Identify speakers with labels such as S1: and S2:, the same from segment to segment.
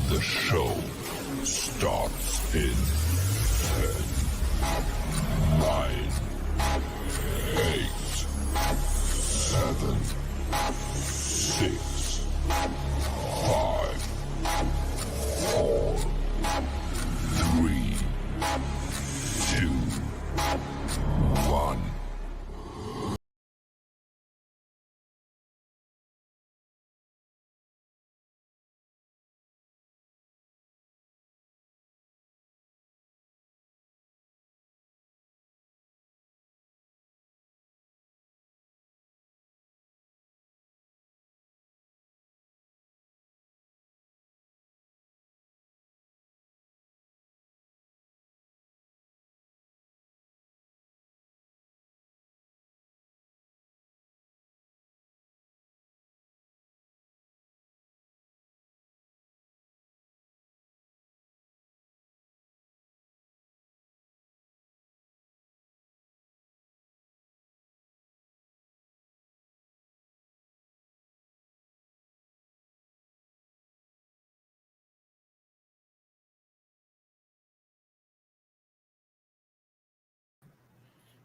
S1: The show starts in 10, 9, 8, 7, 6, 5, 4, 3, 2, 1.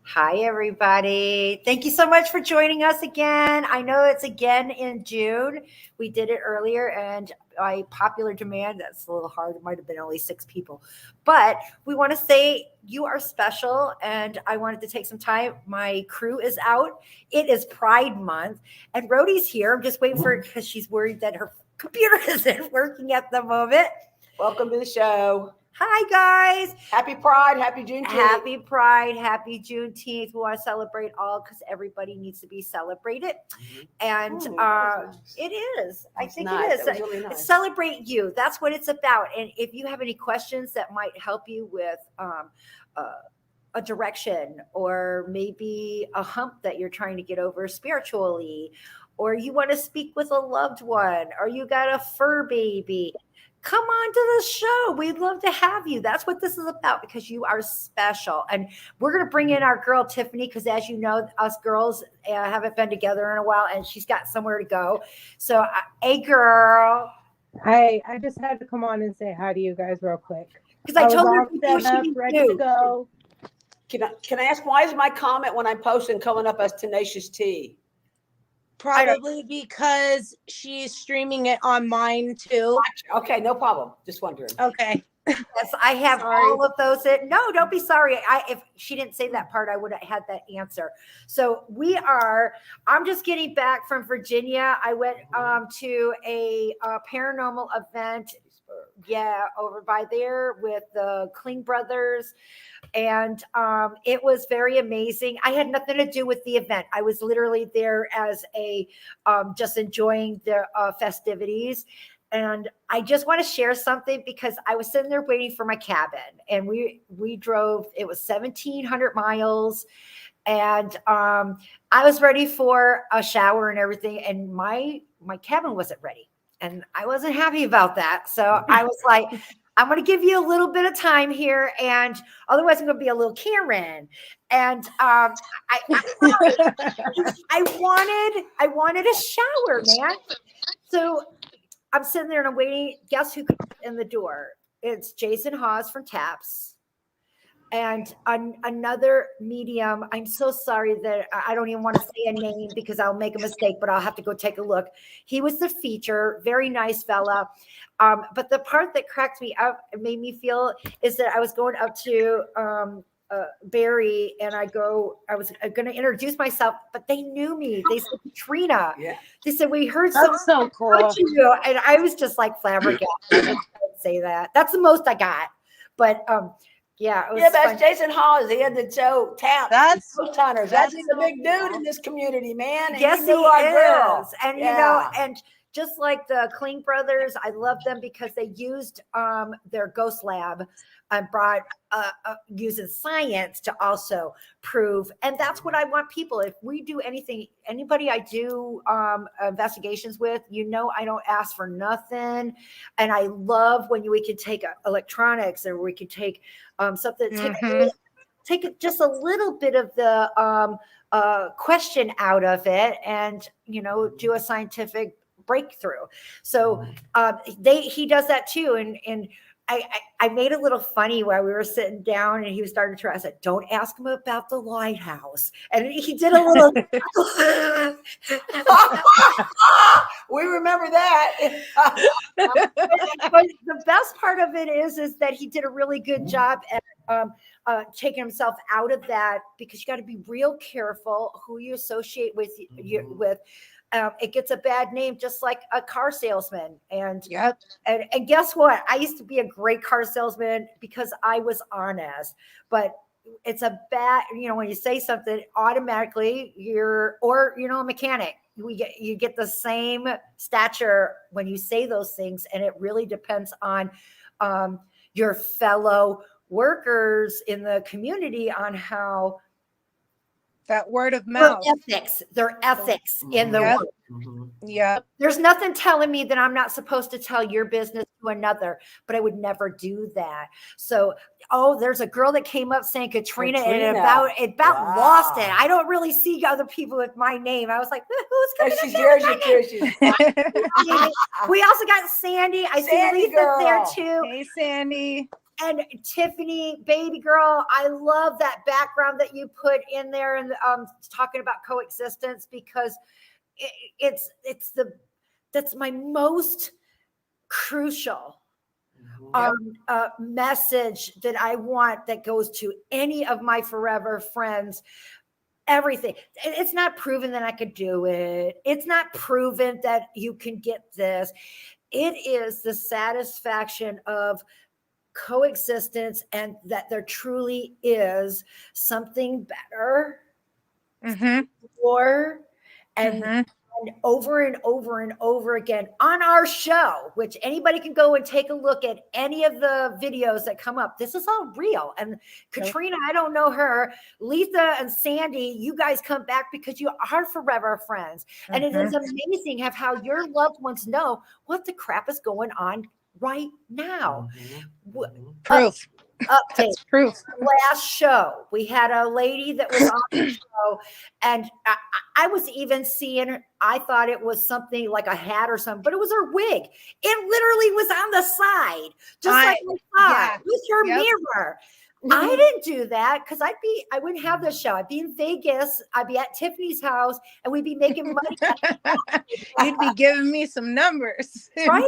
S2: Hi, everybody. Thank you so much for joining us again. I know it's again in June. We did it earlier, and by popular demand, that's a little hard. It might have been only 6 people. But we want to say you are special, and I wanted to take some time. My crew is out. It is Pride Month, and Rody's here. I'm just waiting for her because she's worried that her computer isn't working at the moment.
S3: Welcome to the show.
S2: Hi, guys.
S3: Happy Pride. Happy Juneteenth.
S2: Happy Pride. Happy Juneteenth. We want to celebrate all because everybody needs to be celebrated. And it is. I think
S3: nice.
S2: it is.
S3: That was really nice.
S2: Celebrate you. That's what it's about. And if you have any questions that might help you with a direction or maybe a hump that you're trying to get over spiritually, or you want to speak with a loved one, or you got a fur baby, come on to the show. We'd love to have you. That's what this is about because you are special. And we're going to bring in our girl, Tiffany, because as you know, us girls haven't been together in a while and she's got somewhere to go. So, hey, girl.
S4: Hi, I just had to come on and say hi to you guys real quick.
S2: Because I told her
S4: ready to go.
S3: Can I ask, why is my comment when I'm posting coming up as Tenacious T?
S4: Probably because she's streaming it on mine too.
S3: Okay, no problem. Just wondering.
S4: Okay.
S2: Yes, I have all of those. No, don't be sorry. If she didn't say that part, I would have had that answer. So I'm just getting back from Virginia. I went to a paranormal event. Yeah, over by there with the Kling brothers. And it was very amazing. I had nothing to do with the event. I was literally there as a just enjoying the festivities. And I just want to share something because I was sitting there waiting for my cabin, and we drove. It was 1,700 miles, and I was ready for a shower and everything, and my cabin wasn't ready, and I wasn't happy about that. So I was like, I'm going to give you a little bit of time here, and otherwise I'm going to be a little Karyn. And I wanted a shower, man. So I'm sitting there and I'm waiting. Guess who comes in the door? It's Jason Hawes from Taps. And another medium. I'm so sorry that I don't even want to say a name because I'll make a mistake, but I'll have to go take a look. He was the feature, very nice fella. But the part that cracked me up and made me feel is that I was going up to Barry and I was going to introduce myself, but they knew me. They said, Katrina.
S3: Yeah.
S2: They said, we heard
S4: That's so cool.
S2: about you. And I was just like flabbergasted. I didn't say that. That's the most I got. But yeah, it was
S3: that's Jason Hawes. He had the show Taps.
S4: That's
S3: Ghost Hunters. That's
S4: that's
S3: the big
S4: so
S3: dude
S4: cool.
S3: in this community, man. And
S2: yes,
S3: he
S2: he
S3: knew our girl.
S2: is. And
S3: Yeah.
S2: you know, and just like the Kling brothers, I love them because they used their ghost lab and brought using science to also prove. And that's what I want people. If we do anything, anybody I do investigations with, you know, I don't ask for nothing. And I love when we can take electronics or we can take something, take just a little bit of the question out of it and, you know, do a scientific breakthrough. So he does that too. And I made a little funny while we were sitting down and he was starting to try. I said, don't ask him about the lighthouse. And he did a little.
S3: We remember that.
S2: But the best part of it is that he did a really good job at taking himself out of that, because you got to be real careful who you associate with. It gets a bad name, just like a car salesman. And guess what? I used to be a great car salesman because I was honest. But it's a bad, when you say something, automatically a mechanic. You get the same stature when you say those things, and it really depends on your fellow workers in the community on how.
S4: That word of mouth.
S2: Their ethics in the work.
S4: Yeah.
S2: There's nothing telling me that I'm not supposed to tell your business to another, but I would never do that. So, there's a girl that came up saying Katrina. And about lost it. I don't really see other people with my name. I was like, who's coming
S3: She shares your kisses.
S2: We also got Sandy. I see Lisa there too.
S4: Hey, Sandy.
S2: And Tiffany, baby girl, I love that background that you put in there and talking about coexistence, because that's my most crucial message that I want, that goes to any of my forever friends. Everything. It's not proven that I could do it. It's not proven that you can get this. It is the satisfaction of coexistence, and that there truly is something better, more, and over and over and over again on our show, which anybody can go and take a look at any of the videos that come up. This is all real. And Katrina, I don't know her. Letha and Sandy, you guys come back because you are forever friends. And it is amazing how your loved ones know what the crap is going on right now.
S4: Proof.
S2: Update.
S4: That's proof.
S2: Last show, we had a lady that was on the show, and I was even seeing her. I thought it was something like a hat or something, but it was her wig. It literally was on the side, just like I thought. It was her mirror. I didn't do that because I wouldn't have this show. I'd be in Vegas. I'd be at Tiffany's house, and we'd be making money.
S4: You'd be giving me some numbers,
S2: right?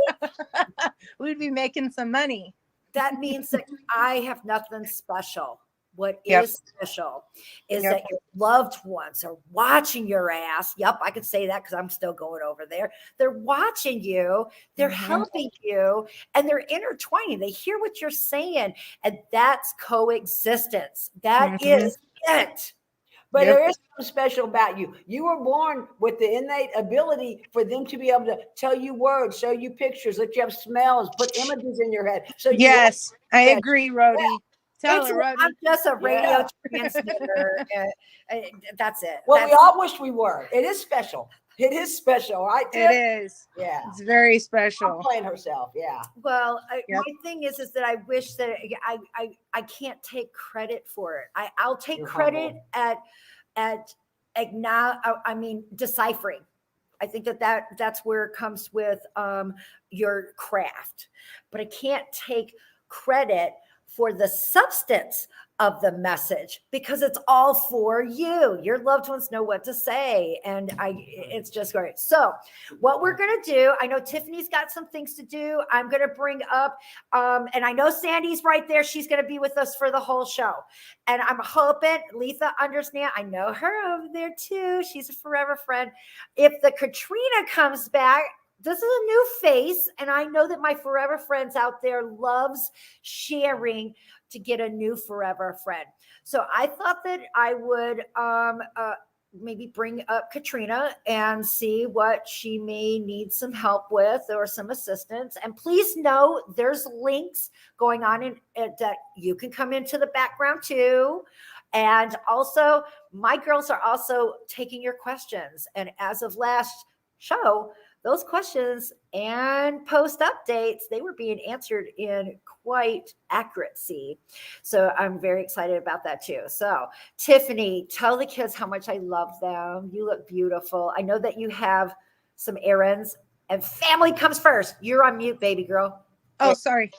S4: We'd be making some money.
S2: That means that I have nothing special. What is special is that your loved ones are watching your ass. Yep, I could say that because I'm still going over there. They're watching you. They're helping you, and they're intertwining. They hear what you're saying, and that's coexistence. That is it.
S3: But there is something special about you. You were born with the innate ability for them to be able to tell you words, show you pictures, let you have smells, put images in your head. So
S4: I agree, Rody.
S3: Yeah.
S4: Tell her, Rody.
S2: I'm just a radio transmitter. That's it.
S3: Well, we all wish we were. It is special. It is special, right? Tiff?
S4: It is.
S3: Yeah.
S4: It's very special.
S3: Playing herself. Yeah.
S2: Well, my thing is that I wish that I can't take credit for it. I'll take credit at deciphering. I think that's where it comes with your craft, but I can't take credit for the substance of the message because it's all for you. Your loved ones know what to say, and it's just great. So what we're going to do, I know Tiffany's got some things to do. I'm going to bring up, and I know Sandy's right there. She's going to be with us for the whole show. And I'm hoping Letha understand. I know her over there too. She's a forever friend. If the Katrina comes back, this is a new face, and I know that my forever friends out there loves sharing to get a new forever friend. So I thought that I would maybe bring up Katrina and see what she may need some help with or some assistance. And please know there's links going on that you can come into the background too. And also, my girls are also taking your questions. And as of last show, those questions and post updates, they were being answered in quite accuracy. So I'm very excited about that too. So Tiffany, tell the kids how much I love them. You look beautiful. I know that you have some errands and family comes first. You're on mute, baby girl.
S4: Oh, sorry.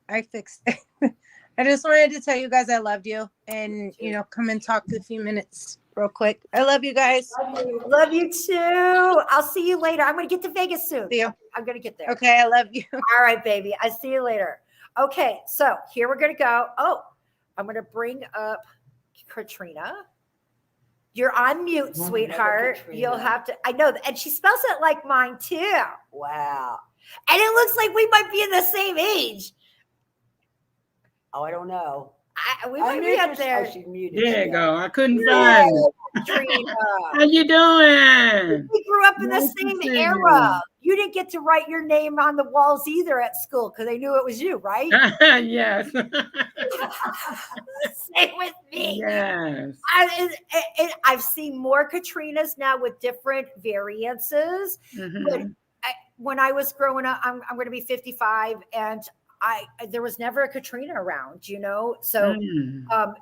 S4: I fixed it. I just wanted to tell you guys I loved you and, come and talk a few minutes real quick. I love you guys.
S2: Love you too. I'll see you later. I'm going to get to Vegas soon.
S4: See you.
S2: I'm going to get there.
S4: Okay, I love you.
S2: All right, baby. I see you later. Okay, so here we're going to go. Oh, I'm going to bring up Katrina. You're on mute, sweetheart. You'll have to. I know, and she spells it like mine too.
S3: Wow.
S2: And it looks like we might be in the same age.
S3: Oh, I don't know.
S2: We might be up there.
S3: Oh, she's muted.
S5: There you go. I couldn't find it.
S2: Katrina.
S5: How you doing?
S2: We grew up in the
S5: Nice to
S2: same
S5: see
S2: era. You didn't get to write your name on the walls either at school because they knew it was you, right?
S5: Yes.
S2: Same with me.
S5: Yes.
S2: I've seen more Katrinas now with different variances.
S5: Mhm.
S2: But when I was growing up, I'm going to be 55, and there was never a Katrina around, So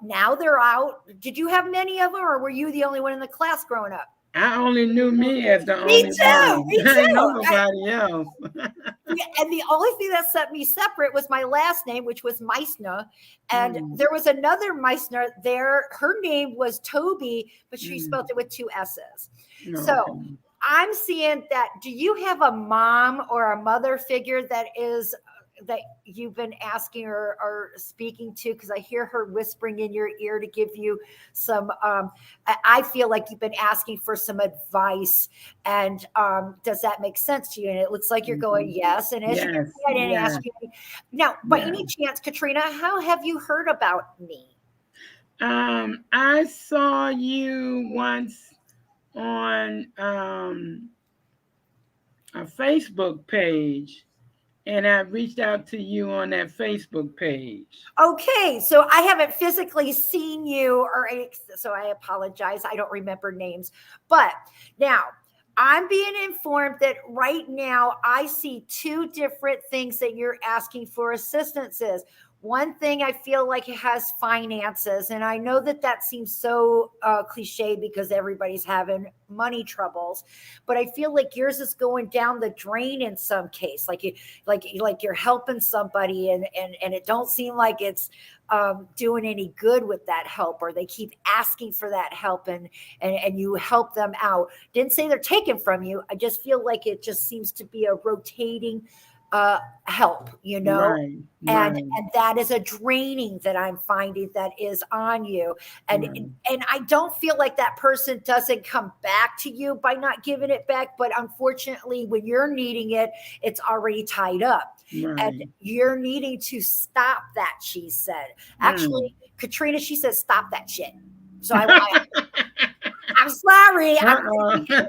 S2: now they're out. Did you have many of them, or were you the only one in the class growing up?
S5: I only knew me as the
S2: Me
S5: only
S2: too,
S5: one.
S2: me
S5: I
S2: too.
S5: know nobody else.
S2: Yeah, and the only thing that set me separate was my last name, which was Meissner. And there was another Meissner there. Her name was Toby, but she spelled it with 2 S's.
S5: No.
S2: So I'm seeing that. Do you have a mom or a mother figure that you've been asking or speaking to? Because I hear her whispering in your ear to give you some, I feel like you've been asking for some advice. And does that make sense to you? And it looks like you're going, yes. And as you can see, I didn't ask you. Now, by any chance, Katrina, how have you heard about me?
S5: I saw you once on a Facebook page. And I reached out to you on that Facebook page.
S2: Okay, so I haven't physically seen you, so I apologize. I don't remember names. But now I'm being informed that right now I see 2 different things that you're asking for assistance is. One thing I feel like it has finances, and I know that seems so cliche because everybody's having money troubles, but I feel like yours is going down the drain in some case. Like you're helping somebody, and it don't seem like it's doing any good with that help, or they keep asking for that help, and you help them out. Didn't say they're taken from you. I just feel like it just seems to be a rotating help,
S5: Right.
S2: And that is a draining that I'm finding that is on you. And I don't feel like that person doesn't come back to you by not giving it back. But unfortunately, when you're needing it, it's already tied up.
S5: Right.
S2: And you're needing to stop that, she said. Actually, Katrina, she said, stop that shit. So I'm sorry. I'm as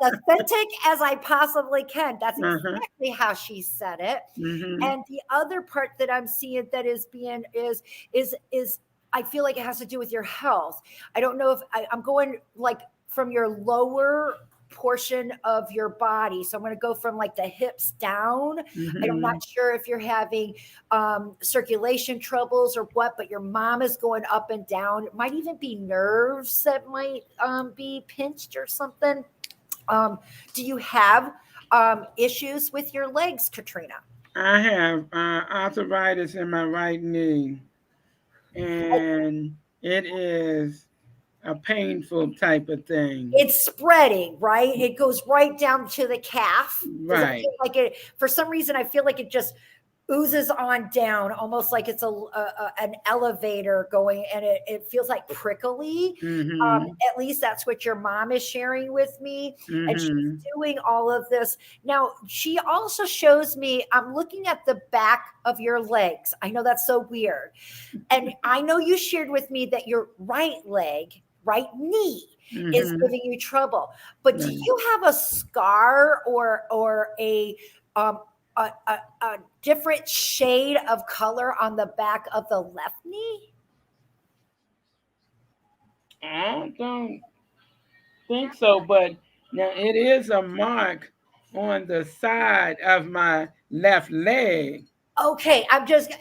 S2: authentic as I possibly can. That's exactly how she said it. And the other part that I'm seeing that is I feel like it has to do with your health. I don't know if I'm going like from your lower portion of your body. So I'm going to go from like the hips down. I'm not sure if you're having circulation troubles or what, but your mom is going up and down. It might even be nerves that might be pinched or something. Do you have issues with your legs, Katrina?
S5: I have arthritis in my right knee, and it is a painful type of thing.
S2: It's spreading, right? It goes right down to the calf.
S5: Right.
S2: Like it, for some reason, I feel like it just oozes on down, almost like it's an elevator going, and it feels like prickly. At least that's what your mom is sharing with me. And she's doing all of this. Now, she also shows me, I'm looking at the back of your legs. I know that's so weird. And I know you shared with me that your right knee is giving you trouble. But do you have a scar or a different shade of color on the back of the left knee?
S5: I don't think so, but now it is a mark on the side of my left leg.
S2: Okay,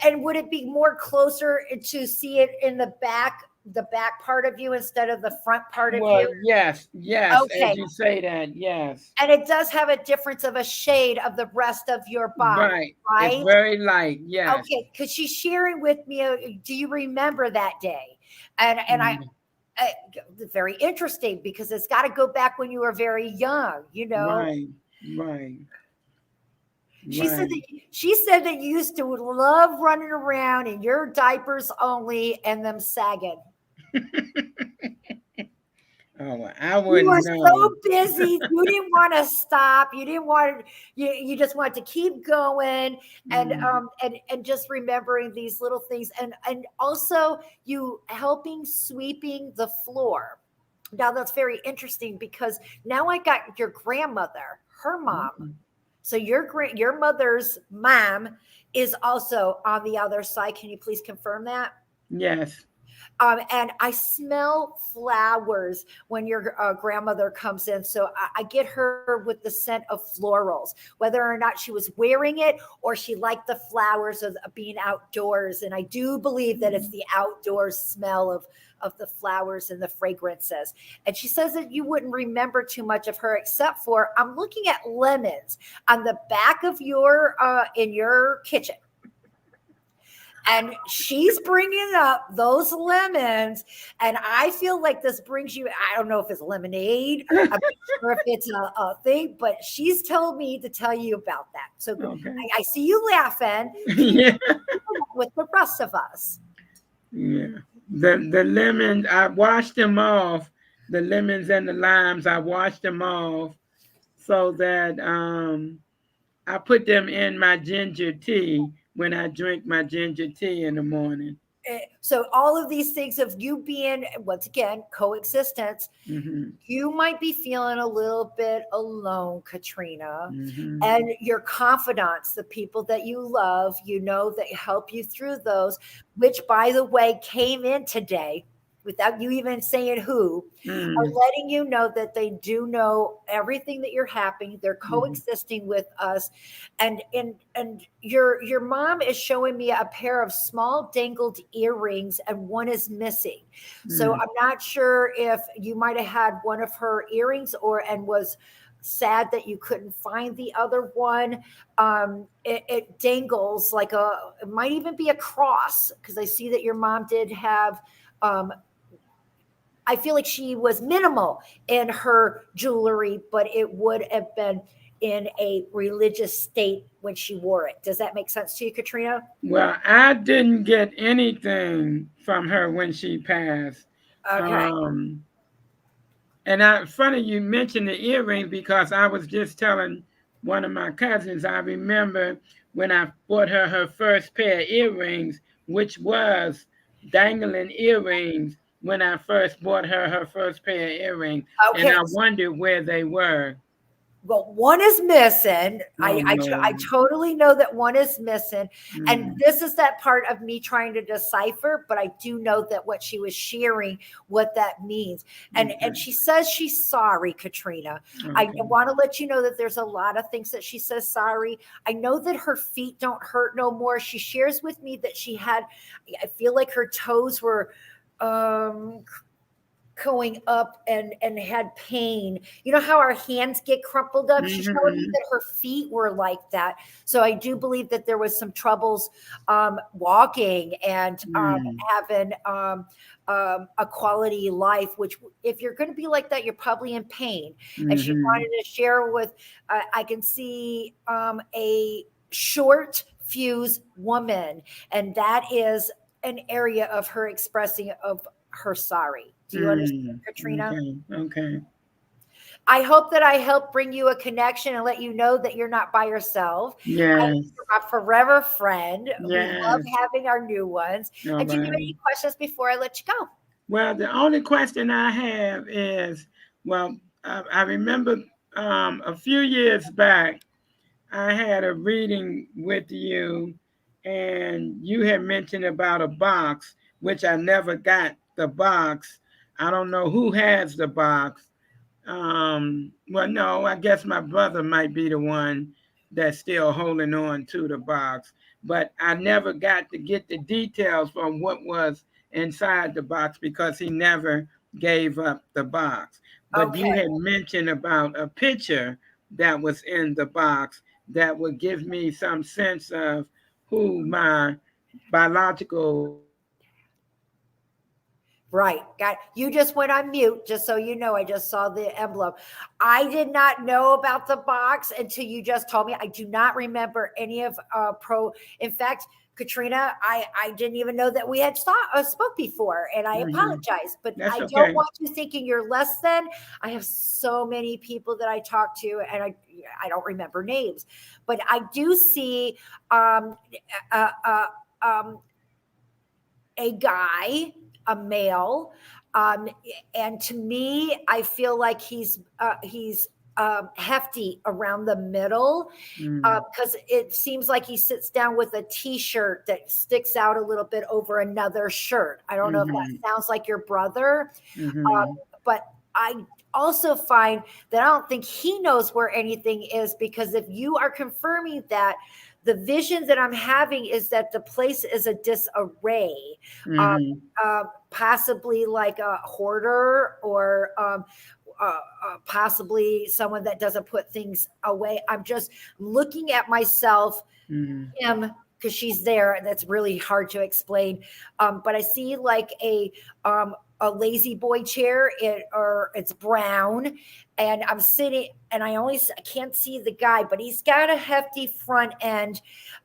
S2: and would it be more closer to see it in the back the back part of you instead of the front part of
S5: Well,
S2: you?
S5: yes, as
S2: Okay.
S5: you say that, yes.
S2: And it does have a difference of a shade of the rest of your body,
S5: Right.
S2: right?
S5: It's very light, yes.
S2: Okay, because she's sharing with me. Do you remember that day? And very interesting because it's got to go back when you were very young. You know.
S5: Right.
S2: She said that you used to love running around in your diapers only and them sagging.
S5: Oh, I
S2: You
S5: wouldn't
S2: were
S5: know.
S2: so busy. You didn't want to stop. You didn't want to. You just wanted to keep going, and just remembering these little things, and also you helping sweeping the floor. Now that's very interesting because now I got your grandmother, her mom. So your mother's mom is also on the other side. Can you please confirm that?
S5: Yes.
S2: And I smell flowers when your grandmother comes in. So I get her with the scent of florals, whether or not she was wearing it or she liked the flowers of being outdoors. And I do believe that it's the outdoors smell of the flowers and the fragrances. And she says that you wouldn't remember too much of her, except for I'm looking at lemons on the back of your in your kitchen. And she's bringing up those lemons. And I feel like this brings you, I don't know if it's lemonade, I'm not sure if it's a thing, but she's told me to tell you about that. So
S5: Okay.
S2: I see you laughing
S5: Yeah.
S2: with the rest of us.
S5: Yeah. The lemons, I washed them off. The lemons and the limes, I washed them off so that I put them in my ginger tea when I drink my ginger tea in the morning.
S2: So all of these things of you being, once again, coexistence, you might be feeling a little bit alone, Katrina, and your confidants, the people that you love, that help you through those, which, by the way, came in today without you even saying who, are letting you know that they do know everything that you're having. They're coexisting with us. And your mom is showing me a pair of small dangled earrings and one is missing. So I'm not sure if you might have had one of her earrings and was sad that you couldn't find the other one. It dangles like it might even be a cross, because I see that your mom did have I feel like she was minimal in her jewelry, but it would have been in a religious state when she wore it. Does that make sense to you, Katrina?
S5: Well, I didn't get anything from her when she passed.
S2: Okay.
S5: And funny you mentioned the earrings, because I was just telling one of my cousins, I remember when I bought her first pair of earrings, which was dangling earrings, when I first bought her first pair of earrings.
S2: Okay.
S5: And I wondered where they were.
S2: Well, one is missing.
S5: Oh,
S2: I totally know that one is missing. And this is that part of me trying to decipher, but I do know that what she was sharing, what that means. And she says she's sorry, Katrina. I want to let you know that there's a lot of things that she says sorry. I know that her feet don't hurt no more. She shares with me that I feel like her toes were going up and had pain. You know how our hands get crumpled up? She showed me that her feet were like that. So I do believe that there was some troubles walking and having a quality life, which if you're going to be like that, you're probably in pain. And she wanted to share with, I can see a short fuse woman, and that is an area of her expressing of her sorry. Do you understand, Katrina?
S5: Okay.
S2: I hope that I helped bring you a connection and let you know that you're not by yourself.
S5: Yes.
S2: You're a forever friend.
S5: Yes.
S2: We love having our new ones.
S5: All
S2: and do you have
S5: right.
S2: any questions before I let you go?
S5: Well, the only question I have is, I remember a few years back, I had a reading with you, and you had mentioned about a box, which I never got the box. I don't know who has the box. No, I guess my brother might be the one that's still holding on to the box. But I never got to get the details from what was inside the box because he never gave up the box. But you
S2: Okay.
S5: had mentioned about a picture that was in the box that would give me some sense of who my biological.
S2: Right. Got you just went on mute, just so you know. I just saw the emblem. I did not know about the box until you just told me. I do not remember any of In fact, Katrina, I didn't even know that we had spoke before, and I apologize. But
S5: That's
S2: I
S5: okay.
S2: don't want you thinking you're less than. I have so many people that I talk to, and I don't remember names, but I do see a guy, a male, and to me, I feel like he's hefty around the middle, because it seems like he sits down with a t-shirt that sticks out a little bit over another shirt. I don't know if that sounds like your brother, but I also find that I don't think he knows where anything is, because if you are confirming that, the vision that I'm having is that the place is a disarray, possibly like a hoarder, or possibly someone that doesn't put things away. I'm just looking at myself, him, because she's there, and that's really hard to explain. But I see like a lazy boy chair, or it's brown, and I'm sitting, and I can't see the guy, but he's got a hefty front end.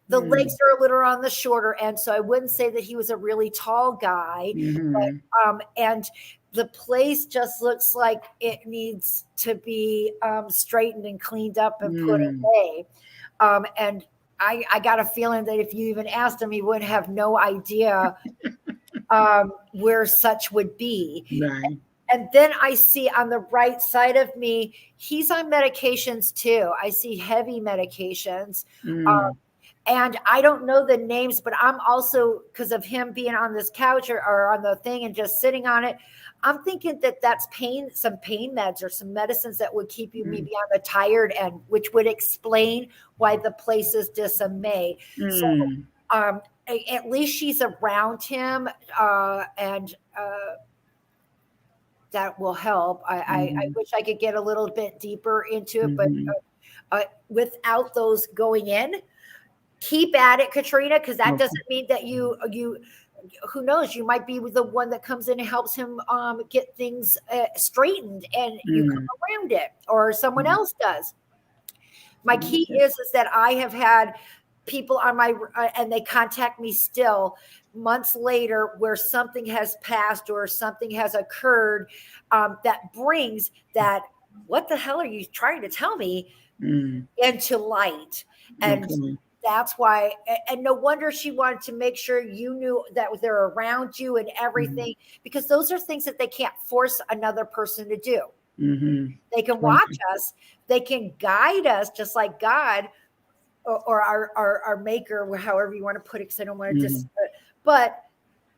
S2: The legs are a little on the shorter end, so I wouldn't say that he was a really tall guy. But, and the place just looks like it needs to be straightened and cleaned up and put away. And I got a feeling that if you even asked him, he would have no idea where such would be.
S5: Right.
S2: And then I see on the right side of me, he's on medications too. I see heavy medications. And I don't know the names, but I'm also, because of him being on this couch or on the thing and just sitting on it, I'm thinking that that's some pain meds or some medicines that would keep you maybe on the tired end, which would explain why the place is disarray. So at least she's around him, and that will help. I wish I could get a little bit deeper into it, but without those going in, keep at it, Katrina, because that doesn't mean that you who knows, you might be the one that comes in and helps him get things straightened, and you come around it, or someone else does. My key is that I have had people on my and they contact me still months later, where something has passed or something has occurred that brings that, what the hell are you trying to tell me, into light. And that's why, and no wonder she wanted to make sure you knew that they're around you and everything, because those are things that they can't force another person to do. They can watch us, they can guide us, just like God or our maker, however you want to put it, because I don't want to but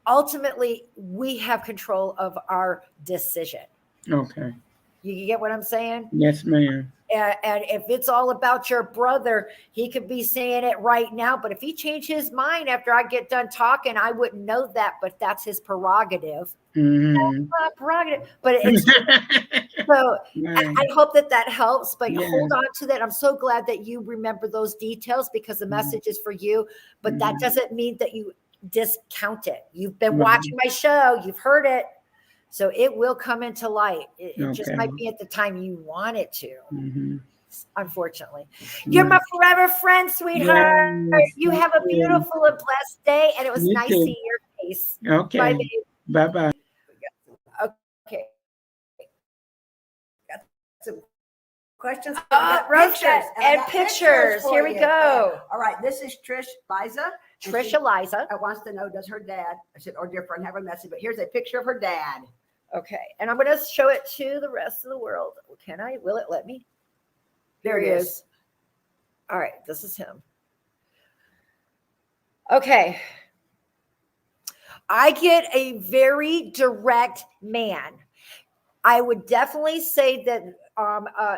S2: ultimately we have control of our decision.
S5: Okay.
S2: You get what I'm saying?
S5: Yes, ma'am.
S2: And if it's all about your brother, he could be saying it right now, but if he changed his mind after I get done talking, I wouldn't know that, but that's his prerogative. That's my prerogative. But it's so I hope that helps, but hold on to that. I'm so glad that you remember those details, because the message is for you, but that doesn't mean that you discount it. You've been watching my show, you've heard it, so it will come into light. It just might be at the time you want it to. Unfortunately, you're my forever friend, sweetheart. You have a beautiful and blessed day, and it was nice seeing your face.
S5: Okay.
S2: Bye, babe.
S5: Bye.
S2: Okay. Got some questions.
S3: Pictures.
S2: And pictures.
S3: for
S2: Here we
S3: you.
S2: go.
S3: All right, this is Trish Liza. and
S2: Trish
S3: she
S2: Eliza.
S3: wants to know, does her dad, I said, or dear friend, have a message? But here's a picture of her dad.
S2: Okay. And I'm going to show it to the rest of the world. Can I? Will it let me? There he is. All right. This is him. Okay. I get a very direct man. I would definitely say that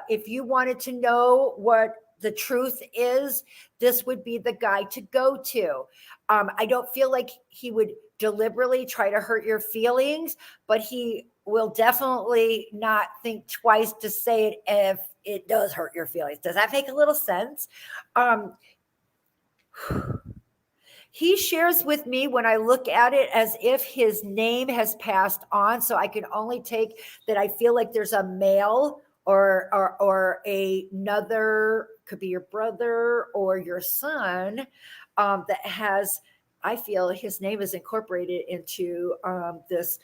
S2: if you wanted to know what the truth is, this would be the guy to go to. I don't feel like he would deliberately try to hurt your feelings, but he will definitely not think twice to say it if it does hurt your feelings. Does that make a little sense? He shares with me when I look at it as if his name has passed on. So I can only take that. I feel like there's a male or another, could be your brother or your son, that has, I feel his name is incorporated into this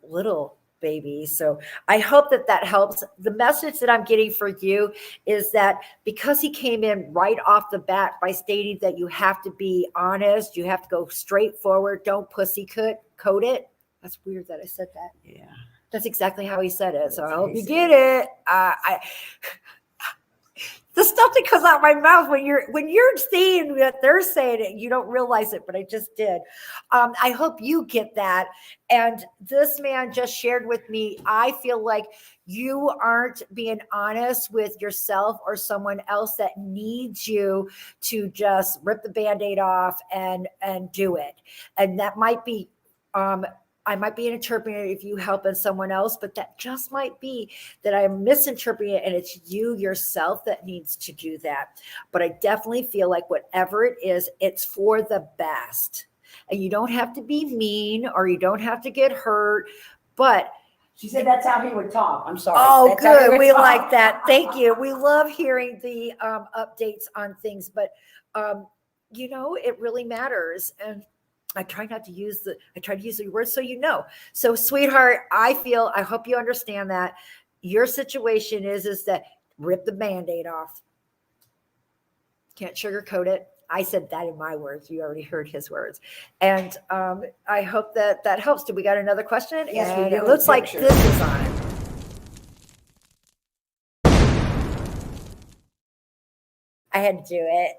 S2: little baby. So I hope that helps. The message that I'm getting for you is that because he came in right off the bat by stating that you have to be honest, you have to go straight forward, don't pussycoat it. That's weird that I said that.
S3: Yeah.
S2: That's exactly how he said it. So I hope you get it. The stuff that comes out of my mouth when you're seeing that they're saying it, you don't realize it, but I just did. I hope you get that. And this man just shared with me, I feel like you aren't being honest with yourself or someone else that needs you to just rip the Band-Aid off and do it. And that might be, I might be interpreting it if you helping someone else, but that just might be that I'm misinterpreting it and it's you yourself that needs to do that. But I definitely feel like whatever it is, it's for the best. And you don't have to be mean or you don't have to get hurt, but
S3: She said that's how he would talk. I'm sorry.
S2: oh,
S3: That's how he
S2: good.
S3: would
S2: We
S3: talk.
S2: like that. Thank you. We love hearing the updates on things, but it really matters. And I try to use the words so you know. So, sweetheart, I hope you understand that your situation is that rip the Band-Aid off. Can't sugarcoat it. I said that in my words. You already heard his words. And I hope that helps. Do we got another question?
S3: Yes,
S2: and
S3: we do.
S2: it looks like
S3: Picture.
S2: this is on it. I had to do it.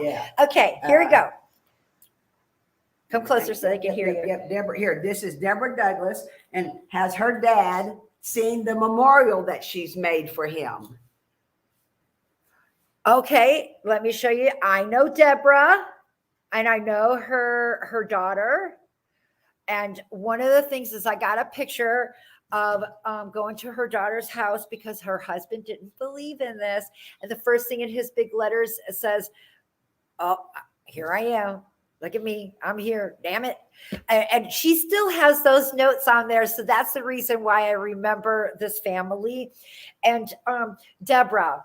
S3: Yeah.
S2: Okay, here we go. Come closer so they can hear you.
S3: Yep, Deborah. Here, this is Deborah Douglas, and has her dad seen the memorial that she's made for him?
S2: Okay, let me show you. I know Deborah, and I know her daughter. And one of the things is I got a picture of going to her daughter's house because her husband didn't believe in this. And the first thing in his big letters says, "Oh, here I am. Look at me. I'm here. Damn it." And she still has those notes on there. So that's the reason why I remember this family. And Deborah,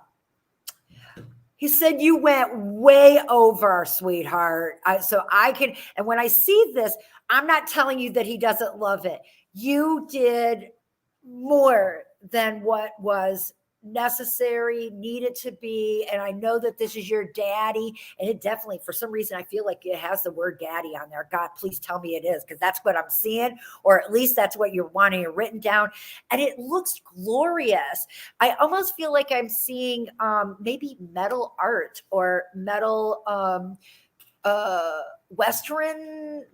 S2: he said you went way over, sweetheart. And when I see this, I'm not telling you that he doesn't love it. You did more than what was necessary, needed to be. And I know that this is your daddy. And it definitely, for some reason, I feel like it has the word daddy on there. God, please tell me it is, because that's what I'm seeing, or at least that's what you're wanting it written down. And it looks glorious. I almost feel like I'm seeing maybe metal art or metal Western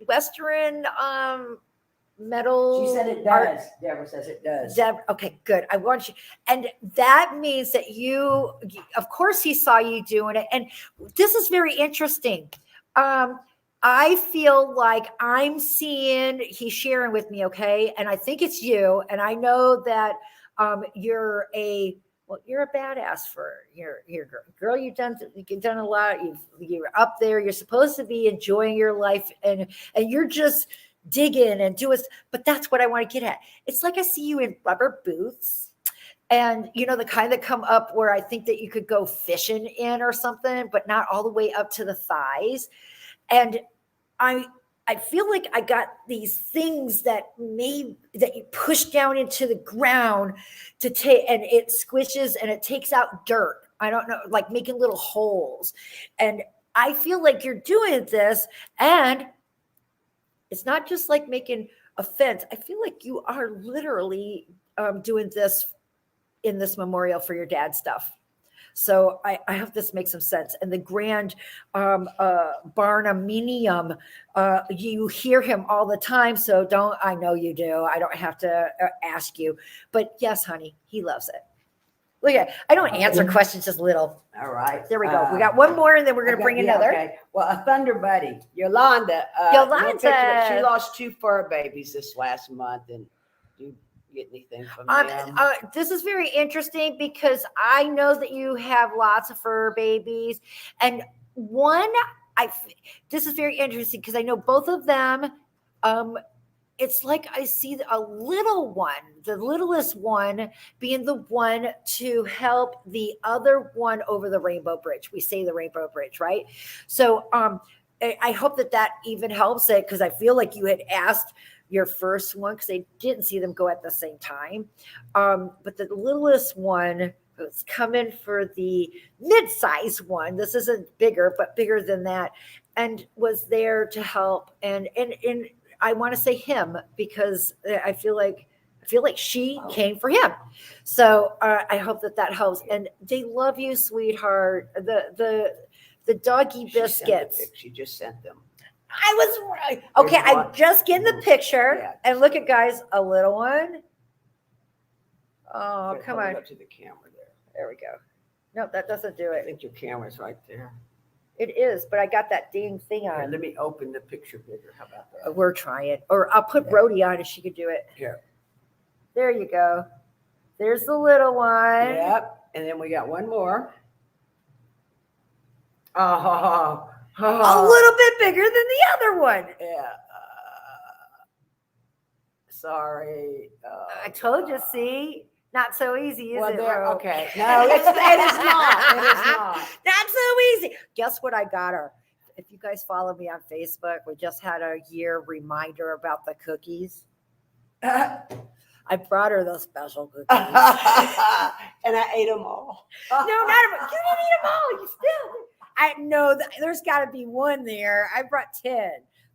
S2: metal.
S3: She said it does.
S2: art.
S3: Deborah says it does.
S2: Okay, good. I want you, and that means that you, of course, he saw you doing it. And this is very interesting. I feel like I'm seeing, he's sharing with me, okay, and I think it's you, and I know that you're a badass for your girl. You've done a lot. You're up there. You're supposed to be enjoying your life, and you're just digging and doing. But that's what I want to get at. It's like I see you in rubber boots, and the kind that come up where I think that you could go fishing in or something, but not all the way up to the thighs. And I feel like I got these things that you push down into the ground to take, and it squishes and it takes out dirt. I don't know, like making little holes. And I feel like you're doing this, and it's not just like making a fence. I feel like you are literally doing this in this memorial for your dad stuff. So I hope this makes some sense. And the grand Barnuminium, you hear him all the time. So I know you do. I don't have to ask you. But yes, honey, he loves it. Look at, I don't answer questions just little.
S3: All right.
S2: There we go. We got one more, and then we're going to bring another.
S3: Okay. Well, a Thunder Buddy, Yolanda.
S2: Yolanda.
S3: She lost 2 fur babies this last month, and you get anything from them?
S2: This is very interesting because I know that you have lots of fur babies, and this is very interesting because I know both of them. It's like I see a little one, the littlest one being the one to help the other one over the rainbow bridge. We say the rainbow bridge, right? So I hope that even helps it, because I feel like you had asked your first one because I didn't see them go at the same time. But the littlest one was coming for the mid-size one. This isn't bigger, but bigger than that, and was there to help. And I want to say him because I feel like she came for him. So I hope that helps. And they love you, sweetheart. The doggy biscuits.
S3: She just sent them.
S2: I was right. Okay, I'm just getting the picture.
S3: Yeah.
S2: And look at, guys, a little one. Oh, come on.
S3: Up to the camera there.
S2: There we go. No, that doesn't do
S3: I
S2: it.
S3: think your camera's right there.
S2: It is, but I got that dang thing
S3: Here,
S2: on.
S3: let me open the picture bigger. How about that?
S2: We're trying. Or I'll put Rody on if she could do it.
S3: Here.
S2: There you go. There's the little one.
S3: Yep. And then we got one more. Oh.
S2: A little bit bigger than the other one.
S3: Yeah. Sorry.
S2: I told you, see? Not so easy, is it, Ro?
S3: Okay. No, it is not. It is not.
S2: Not so easy. Guess what I got her? If you guys follow me on Facebook, we just had a year reminder about the cookies. I brought her those special cookies.
S3: And I ate them all.
S2: No, not you didn't eat them all. You still. I know there's got to be one there. I brought 10.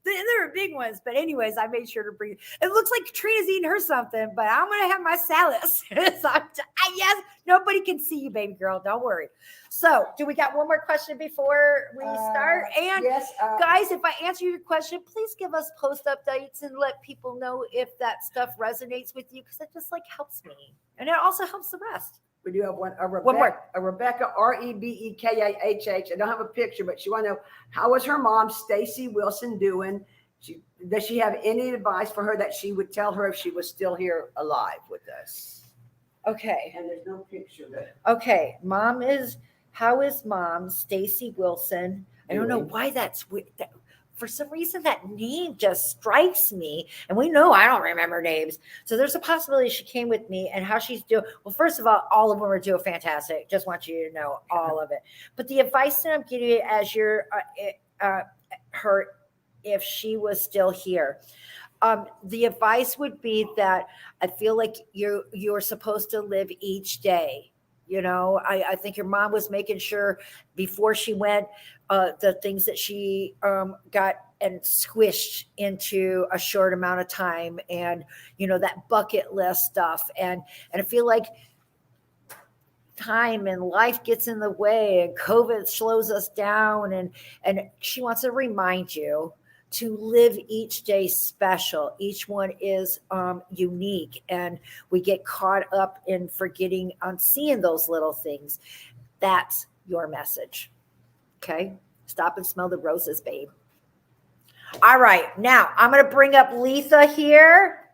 S2: There were big ones, but anyways, I made sure to bring. It looks like Katrina's eating her something, but I'm gonna have my salad. Yes, nobody can see you, baby girl. Don't worry. So, do we got one more question before we start? And
S3: yes,
S2: guys, if I answer your question, please give us post updates and let people know if that stuff resonates with you, because it just like helps me, and it also helps the rest.
S3: We do have one more. A Rebecca, Rebekahh. I don't have a picture, but she want to know, how is her mom, Stacy Wilson, doing? Does she have any advice for her that she would tell her if she was still here alive with us?
S2: Okay.
S3: And there's no picture there.
S2: Okay. How is mom, Stacy Wilson? I don't know why that's weird. For some reason, that name just strikes me. And we know I don't remember names. So there's a possibility she came with me, and how she's doing. Well, first of all of them are doing fantastic. Just want you to know all of it. But the advice that I'm giving you as your her, if she was still here, the advice would be that I feel like you're supposed to live each day. You know, I think your mom was making sure before she went, the things that she got and squished into a short amount of time, and, you know, that bucket list stuff. And I feel like time and life gets in the way, and COVID slows us down. And she wants to remind you to live each day special. Each one is unique, and we get caught up in forgetting on seeing those little things. That's your message. Okay? Stop and smell the roses, babe. All right. Now, I'm going to bring up Letha here.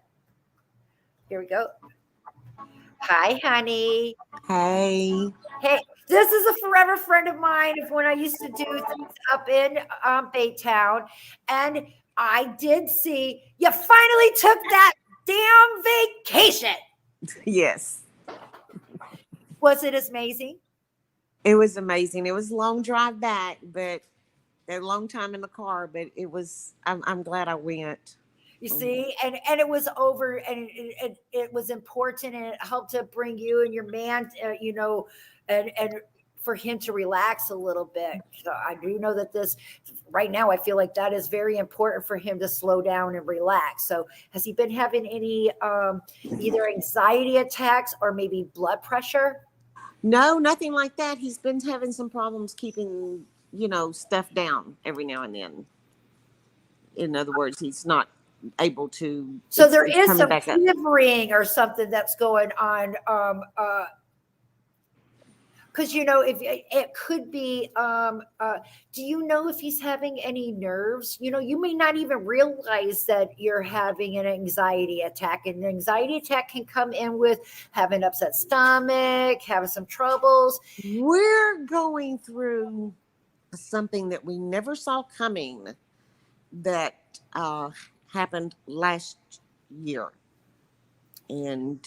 S2: Here we go. Hi, honey.
S6: Hey.
S2: Hey, this is a forever friend of mine of when I used to do things up in Baytown. And I did see you finally took that damn vacation.
S6: Yes.
S2: Was it amazing?
S6: It was amazing. It was a long drive back, but a long time in the car, but it was, I'm glad I went.
S2: You see, and it was over, and it was important, and it helped to bring you and your man, you know, and for him to relax a little bit. So I do know that this right now, I feel like that is very important for him to slow down and relax. So has he been having any either anxiety attacks or maybe blood pressure?
S6: No, nothing like that. He's been having some problems keeping, you know, stuff down every now and then. In other words, he's not able to.
S2: So there is some quivering or something that's going on. because if it could be, do you know if he's having any nerves? You may not even realize that you're having an anxiety attack, and an anxiety attack can come in with having upset stomach, having some troubles.
S6: We're going through something that we never saw coming that happened last year. And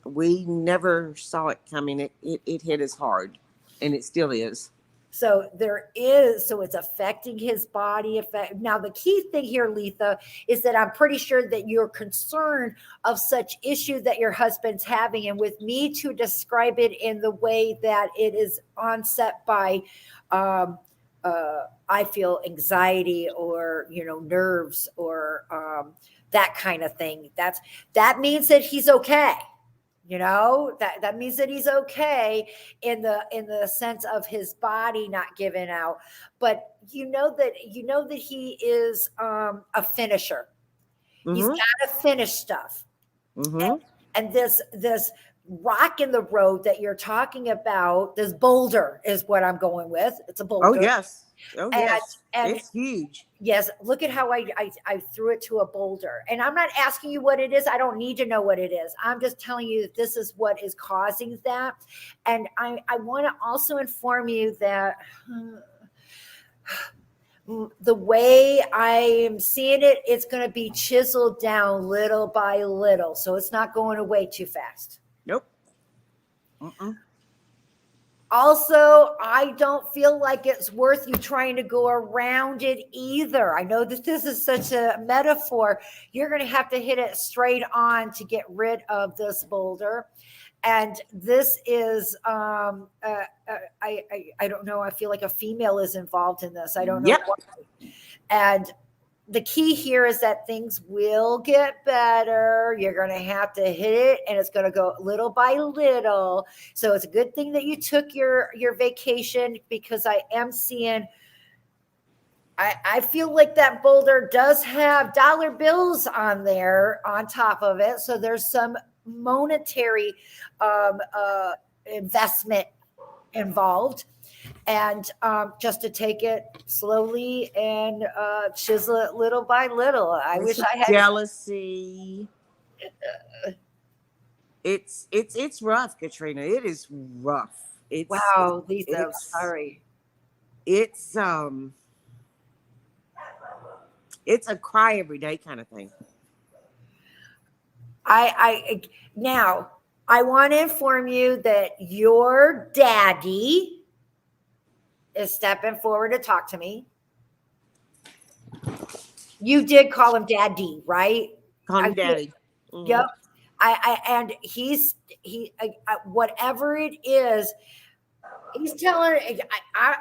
S6: we never saw it coming. It hit us hard, and it still is.
S2: So it's affecting his body. Now, the key thing here, Letha, is that I'm pretty sure that you're concerned of such issue that your husband's having. And with me to describe it in the way that it is onset by, I feel anxiety or, nerves or that kind of thing. That means that he's okay. That means that he's okay in the sense of his body not giving out, but that he is a finisher.
S6: Mm-hmm.
S2: He's got to finish stuff.
S6: Mm-hmm.
S2: And this rock in the road that you're talking about, this boulder is what I'm going with. It's a boulder.
S6: Oh yes. Oh yes.
S2: And
S6: it's huge.
S2: Yes, look at how I threw it to a boulder. And I'm not asking you what it is. I don't need to know what it is. I'm just telling you that this is what is causing that. And I want to also inform you that the way I am seeing it, it's going to be chiseled down little by little. So it's not going away too fast.
S6: Nope. Uh-uh.
S2: Also, I don't feel like it's worth you trying to go around it either. I know that this is such a metaphor. You're going to have to hit it straight on to get rid of this boulder. And this is, I don't know. I feel like a female is involved in this. I don't know.
S6: Yep.
S2: Why. And the key here is that things will get better. You're going to have to hit it, and it's going to go little by little. So it's a good thing that you took your vacation, because I am seeing, I feel like that boulder does have dollar bills on there on top of it. So there's some monetary investment involved. And just to take it slowly and chisel it little by little. I wish I had
S6: jealousy. It's rough, Katrina. It is rough.
S2: Wow, Letha, I'm sorry.
S6: It's a cry every day kind of thing.
S2: Now I want to inform you that your daddy is stepping forward to talk to me. You did call him Daddy, right?
S6: Call him Daddy.
S2: Mm-hmm. Yep. And he whatever it is, he's telling.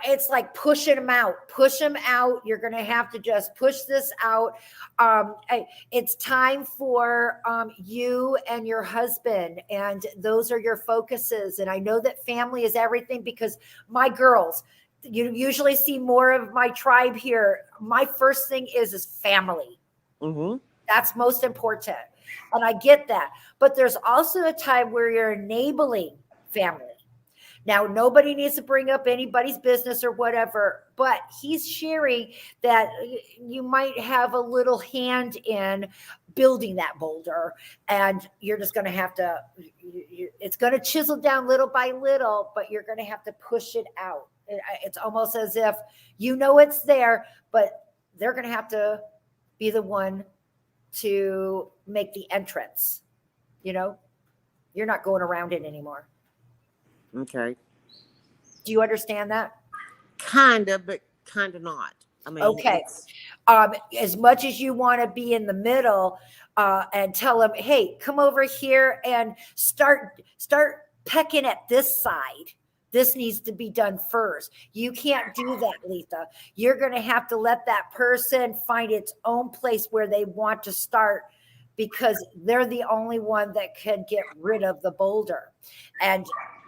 S2: It's like pushing him out. Push him out. You're gonna have to just push this out. It's time for you and your husband, and those are your focuses. And I know that family is everything, because my girls. You usually see more of my tribe here. My first thing is family.
S6: Mm-hmm.
S2: That's most important. And I get that. But there's also a time where you're enabling family. Now, nobody needs to bring up anybody's business or whatever, but he's sharing that you might have a little hand in building that boulder, and you're just going to have to, it's going to chisel down little by little, but you're going to have to push it out. It's almost as if it's there, but they're going to have to be the one to make the entrance. You're not going around it anymore.
S6: Okay.
S2: Do you understand that?
S6: Kind of, but kind of not. I mean,
S2: okay. As much as you want to be in the middle and tell them, hey, come over here and start pecking at this side. This needs to be done first. You can't do that, Letha. You're going to have to let that person find its own place where they want to start, because they're the only one that can get rid of the boulder. And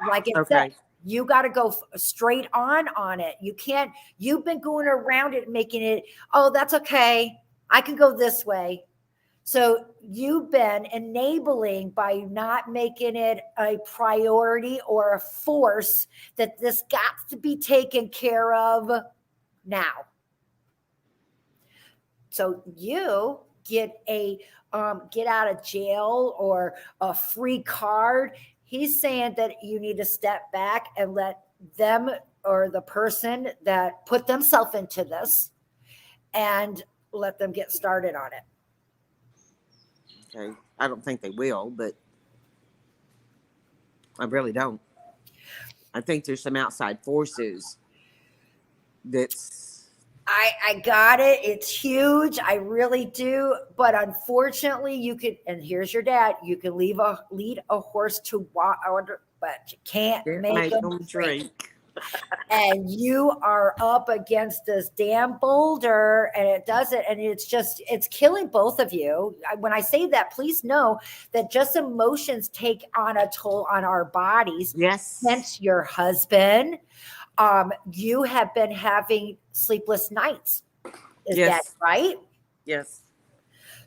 S2: like I said, you got to go straight on it. You can't, you've been going around it, making it, oh, that's okay. I can go this way. So you've been enabling by not making it a priority or a force that this got to be taken care of now. So you get a get out of jail or a free card. He's saying that you need to step back and let them or the person that put themselves into this and let them get started on it.
S6: Okay. I don't think they will, but I really don't. I think there's some outside forces that's
S2: I got it. It's huge. I really do. But unfortunately, you could, and here's your dad, you can lead a horse to water, but you can't make them drink. And you are up against this damn boulder, and it does it, and it's killing both of you. When I say that, please know that just emotions take on a toll on our bodies.
S6: Yes.
S2: Hence your husband. You have been having sleepless nights. Is that right?
S6: Yes.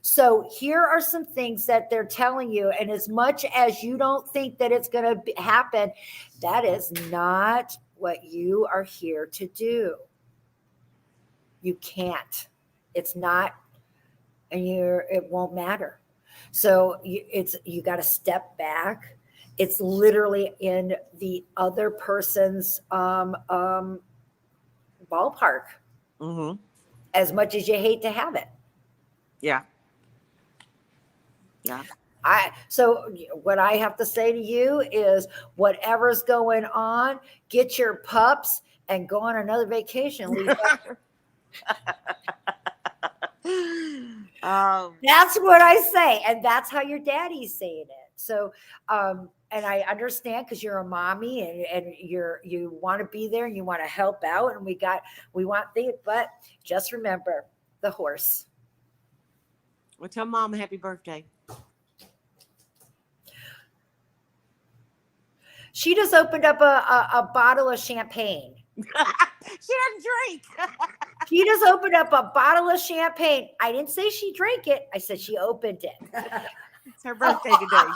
S2: So here are some things that they're telling you. And as much as you don't think that it's going to happen, that is not what you are here to do. You can't. It's not, and it won't matter. So you got to step back. It's literally in the other person's ballpark.
S6: Mm-hmm.
S2: As much as you hate to have it.
S6: Yeah. Yeah.
S2: So what I have to say to you is whatever's going on, get your pups and go on another vacation. That's what I say. And that's how your daddy's saying it. So, and I understand because you're a mommy and you want to be there and you want to help out. And we want things, but just remember the horse.
S6: Well, tell Mom happy birthday.
S2: She just opened up a bottle of champagne.
S6: She doesn't drink.
S2: She just opened up a bottle of champagne. I didn't say she drank it. I said she opened it.
S6: It's her birthday today.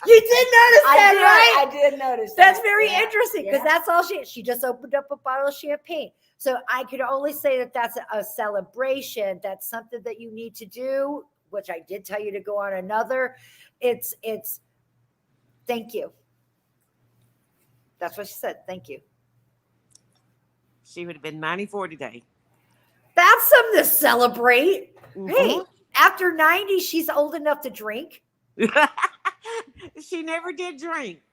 S2: You did notice that, right?
S3: I did notice that.
S2: That's very interesting because that's all she just opened up a bottle of champagne. So I could only say that that's a celebration. That's something that you need to do, which I did tell you to go on another. It's thank you. That's what she said. Thank you.
S6: She would have been 94 today.
S2: That's something to celebrate.
S6: Mm-hmm.
S2: Hey, after 90, she's old enough to drink.
S6: She never did drink.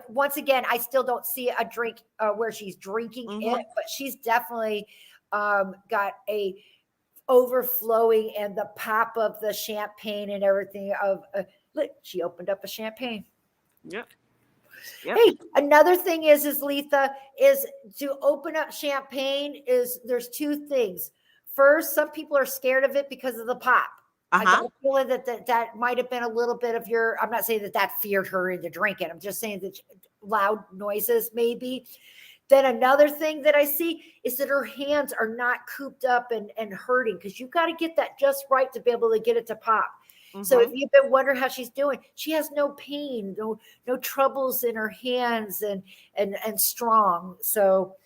S2: Once again, I still don't see a drink where she's drinking it, but she's definitely got a overflowing and the pop of the champagne and everything look, she opened up a champagne.
S6: Yep.
S2: Hey, another thing is Letha, is to open up champagne there's two things. First, some people are scared of it because of the pop. I got a feeling that might have been a little bit of I'm not saying that feared her into drinking. I'm just saying that loud noises maybe. Then another thing that I see is that her hands are not cooped up and hurting because you got to get that just right to be able to get it to pop. Mm-hmm. So if you've been wondering how she's doing, she has no pain, no troubles in her hands and strong. So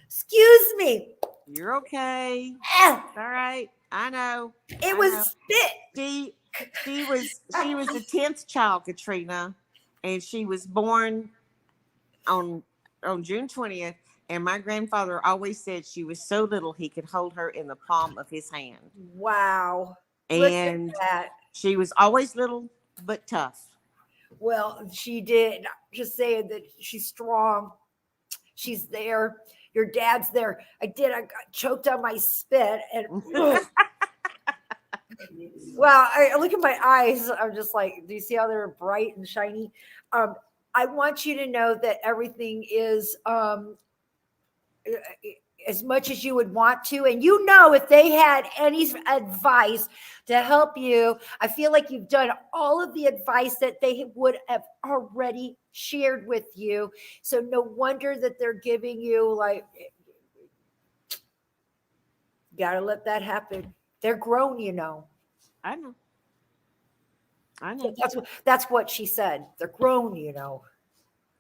S2: excuse me.
S6: You're okay. All right. I know.
S2: It was spit.
S6: She was the 10th child, Katrina, and she was born on June 20th. And my grandfather always said she was so little he could hold her in the palm of his hand.
S2: Wow.
S6: And
S2: look at that.
S6: She was always little but tough.
S2: Well, she did. Just saying that she's strong. She's there. Your dad's there. I got choked on my spit. And well, I look at my eyes. I'm just like, do you see how they're bright and shiny? I want you to know that everything is as much as you would want to. And if they had any advice to help you, I feel like you've done all of the advice that they would have already shared with you. So no wonder that they're giving you Gotta let that happen. They're grown, you know.
S6: I know. I know.
S2: That's what she said. They're grown, you know.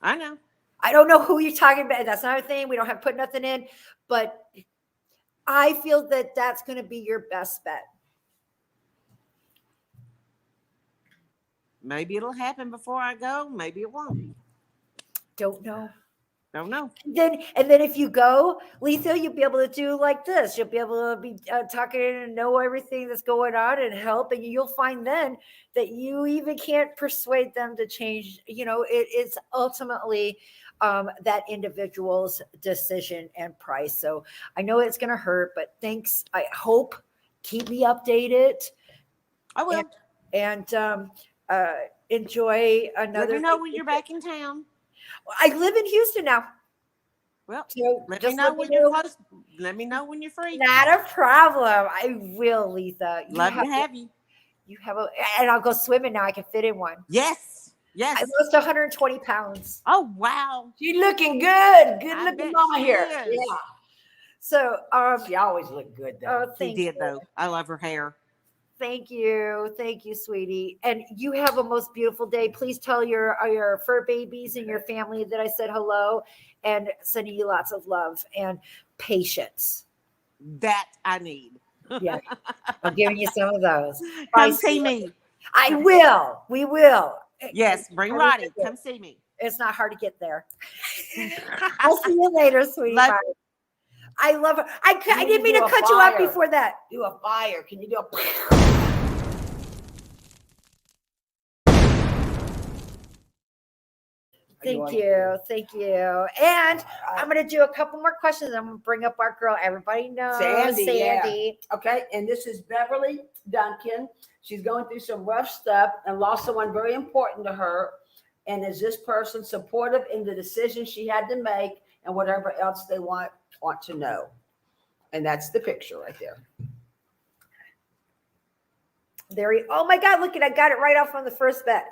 S6: I know.
S2: I don't know who you're talking about. That's not a thing. We don't have to put nothing in, but I feel that that's going to be your best bet.
S6: Maybe it'll happen before I go. Maybe it won't.
S2: Don't know.
S6: Don't know.
S2: And then if you go, Letha, you'll be able to do like this. You'll be able to be talking and know everything that's going on and help. And you'll find then that you even can't persuade them to change. You know, it's ultimately that individual's decision and price. So I know it's going to hurt, but thanks. I hope. Keep me updated.
S6: I will.
S2: And enjoy another.
S6: Let me know when you're back in town.
S2: I live in Houston now.
S6: Well,
S2: so
S6: let me know when you're close. Let me know when you're free.
S2: Not a problem. I will, Letha.
S6: Love to have you.
S2: You have and I'll go swimming now. I can fit in one.
S6: Yes. Yes.
S2: I lost 120 pounds.
S6: Oh, wow.
S3: She's looking good. Good
S6: I
S3: looking
S6: bet
S3: mama
S6: she
S3: here.
S6: is.
S3: Yeah.
S2: So
S3: She always looked good though.
S2: oh,
S6: She
S2: thank
S6: did,
S2: you.
S6: though. I love her hair.
S2: Thank you, sweetie. And you have a most beautiful day. Please tell your fur babies and your family that I said hello, and sending you lots of love and patience.
S6: That I need.
S2: Yeah, I'm giving you some of those.
S6: Come see me.
S2: I will. We will.
S6: Yes, bring Roddy. Come see me.
S2: It's not hard to get there. I'll see you later, sweetie.
S6: Love-
S2: Bye. I love her. I didn't mean to
S3: do a
S2: cut you off
S3: fire.
S2: before that.
S3: Do a fire. Can you do a
S2: Thank you. And I'm going to do a couple more questions. I'm going to bring up our girl. Everybody knows
S3: Sandy,
S2: Sandy.
S3: yeah. Okay, and this is Beverly Duncan. She's going through some rough stuff and lost someone very important to her. And is this person supportive in the decision she had to make and whatever else they want to know? And that's the picture right there.
S2: Oh my God, look at, I got it right off on the first bet.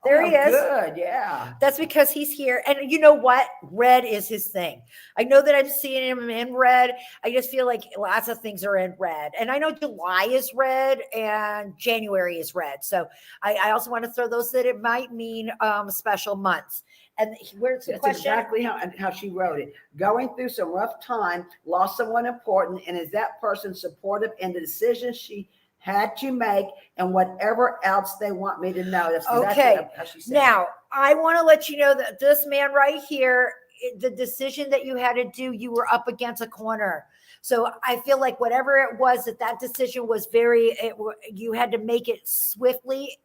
S2: There he is.
S3: Good, yeah.
S2: That's because he's here. And you know what? Red is his thing. I know that I'm seeing him in red. I just feel like lots of things are in red. And I know July is red and January is red. So I also want to throw those that it might mean special months. And where's the
S3: That's
S2: question?
S3: exactly how she wrote it. Going through some rough time, lost someone important, and is that person supportive in the decision she had to make and whatever else they want me to know? That's exactly
S2: Okay.
S3: how she said
S2: Now, I want to let you know that this man right here, the decision that you had to do, you were up against a corner. So I feel like whatever it was, that decision was you had to make it swiftly.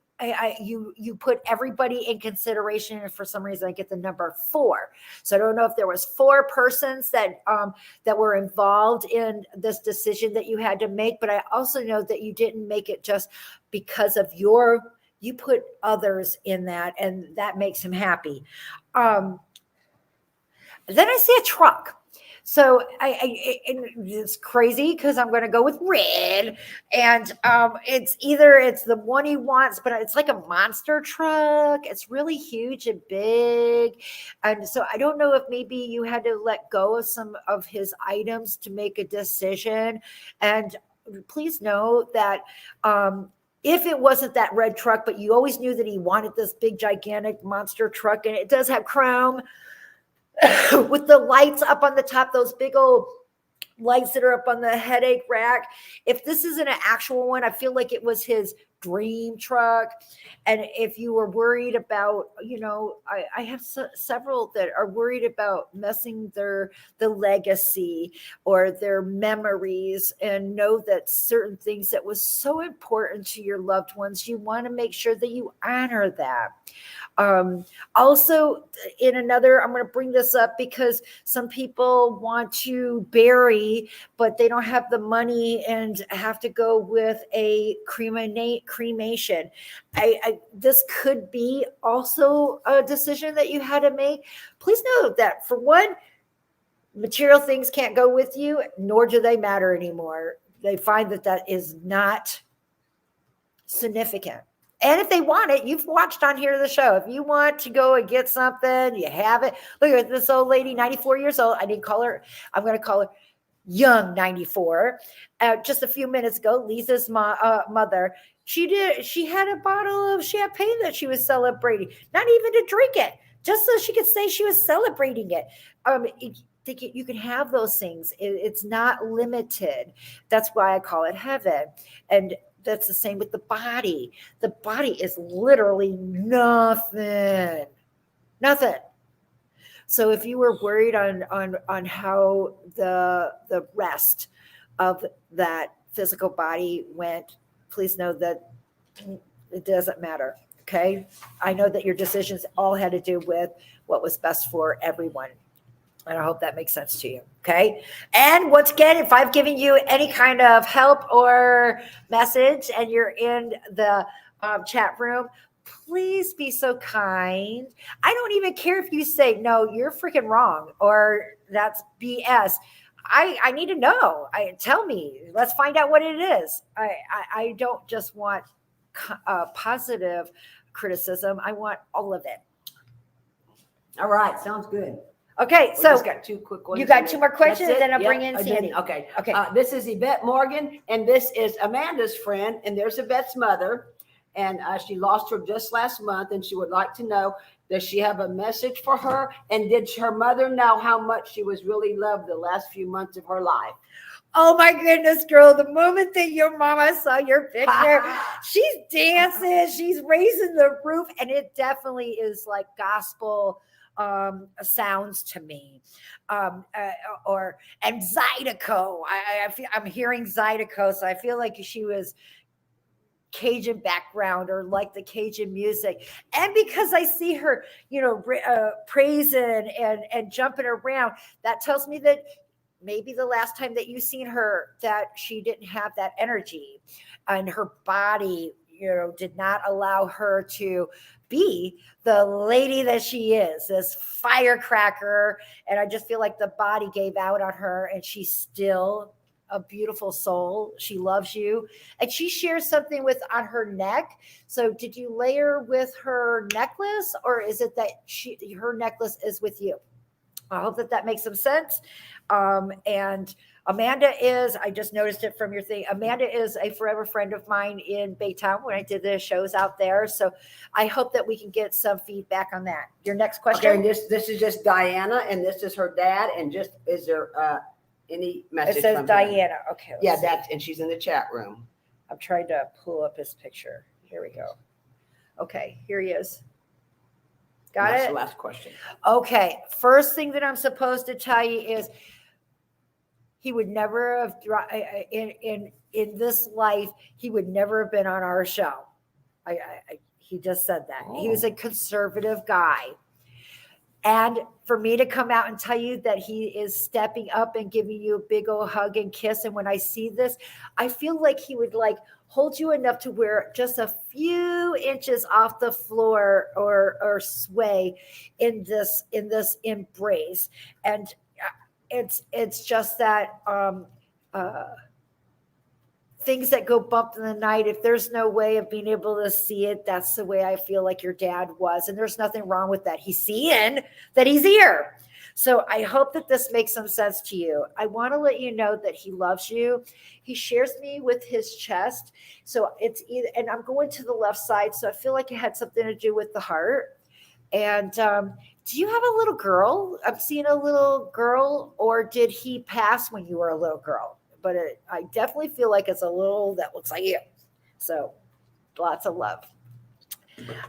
S2: You put everybody in consideration, and for some reason I get the number 4. So I don't know if there was 4 persons that were involved in this decision that you had to make, but I also know that you didn't make it just because of you put others in that, and that makes him happy. Then I see a truck. So it's crazy because I'm going to go with red, and it's the one he wants, but it's like a monster truck. It's really huge and big, and so I don't know if maybe you had to let go of some of his items to make a decision. And please know that if it wasn't that red truck, but you always knew that he wanted this big gigantic monster truck, and it does have chrome with the lights up on the top, those big old lights that are up on the headache rack. If this isn't an actual one, I feel like it was his dream truck. And if you were worried about, I have several that are worried about messing the legacy or their memories, and know that certain things that was so important to your loved ones, you want to make sure that you honor that. Also, I'm going to bring this up because some people want to bury, but they don't have the money and have to go with a cremation. This could be also a decision that you had to make. Please know that, for one, material things can't go with you, nor do they matter anymore. They find that is not significant. And if they want it, you've watched on here the show. If you want to go and get something, you have it. Look at this old lady, 94 years old. I didn't call her. I'm going to call her young 94. Just a few minutes ago, Lisa's mother, she had a bottle of champagne that she was celebrating, not even to drink it, just so she could say she was celebrating it. You can have those things. It's not limited. That's why I call it heaven. And that's the same with the body. The body is literally nothing. So if you were worried on how the rest of that physical body went, please know that it doesn't matter. Okay. I know that your decisions all had to do with what was best for everyone. And I hope that makes sense to you. Okay. And once again, if I've given you any kind of help or message and you're in the chat room, please be so kind. I don't even care if you say, no, you're freaking wrong, or that's BS. I need to know. Tell me. Let's find out what it is. I don't just want positive criticism. I want all of it.
S3: All right. Sounds good.
S2: Okay,
S3: We
S2: so
S3: just got two quick ones.
S2: you got two more questions,
S3: That's it?
S2: and then I'll
S3: Yep,
S2: bring in
S3: I
S2: Sandy.
S3: did. Okay.
S2: Okay.
S3: This is Yvette Morgan, and this is Amanda's friend, and there's Yvette's mother, and she lost her just last month, and she would like to know, does she have a message for her, and did her mother know how much she was really loved the last few months of her life?
S2: Oh my goodness, girl. The moment that your mama saw your picture, she's dancing, she's raising the roof, and it definitely is like gospel sounds to me. And Zydeco. I'm hearing Zydeco, so I feel like she was Cajun background or like the Cajun music. And because I see her, praising and jumping around, that tells me that maybe the last time that you seen her, that she didn't have that energy, and her body, did not allow her to be the lady that she is, this firecracker. And I just feel like the body gave out on her, and she's still a beautiful soul. She loves you. And she shares something on her neck. So did you layer with her necklace, or is it that her necklace is with you? I hope that makes some sense. And Amanda I just noticed it from your thing. Amanda is a forever friend of mine in Baytown when I did the shows out there. So I hope that we can get some feedback on that. Your next question.
S3: Okay, and this is just Diana, and this is her dad, and just, is there any message?
S2: It says
S3: from
S2: Diana. Okay.
S3: Yeah,
S2: see.
S3: and she's in the chat room.
S2: I'm trying to pull up his picture. Here we go. Okay, here he is. Got
S3: That's
S2: it?
S3: the last question.
S2: Okay, first thing that I'm supposed to tell you is he would never have in this life. He would never have been on our show. He just said that. He was a conservative guy, and for me to come out and tell you that he is stepping up and giving you a big old hug and kiss, and when I see this, I feel like he would hold you enough to where just a few inches off the floor or sway in this embrace. And it's just that things that go bump in the night, if there's no way of being able to see it, that's the way I feel like your dad was. And there's nothing wrong with that. He's seeing that he's here. So I hope that this makes some sense to you. I want to let you know that he loves you. He shares me with his chest. So it's either, and I'm going to the left side. So I feel like it had something to do with the heart. And do you have a little girl? I'm seeing a little girl, or did he pass when you were a little girl? But I definitely feel like it's a little that looks like you. So lots of love.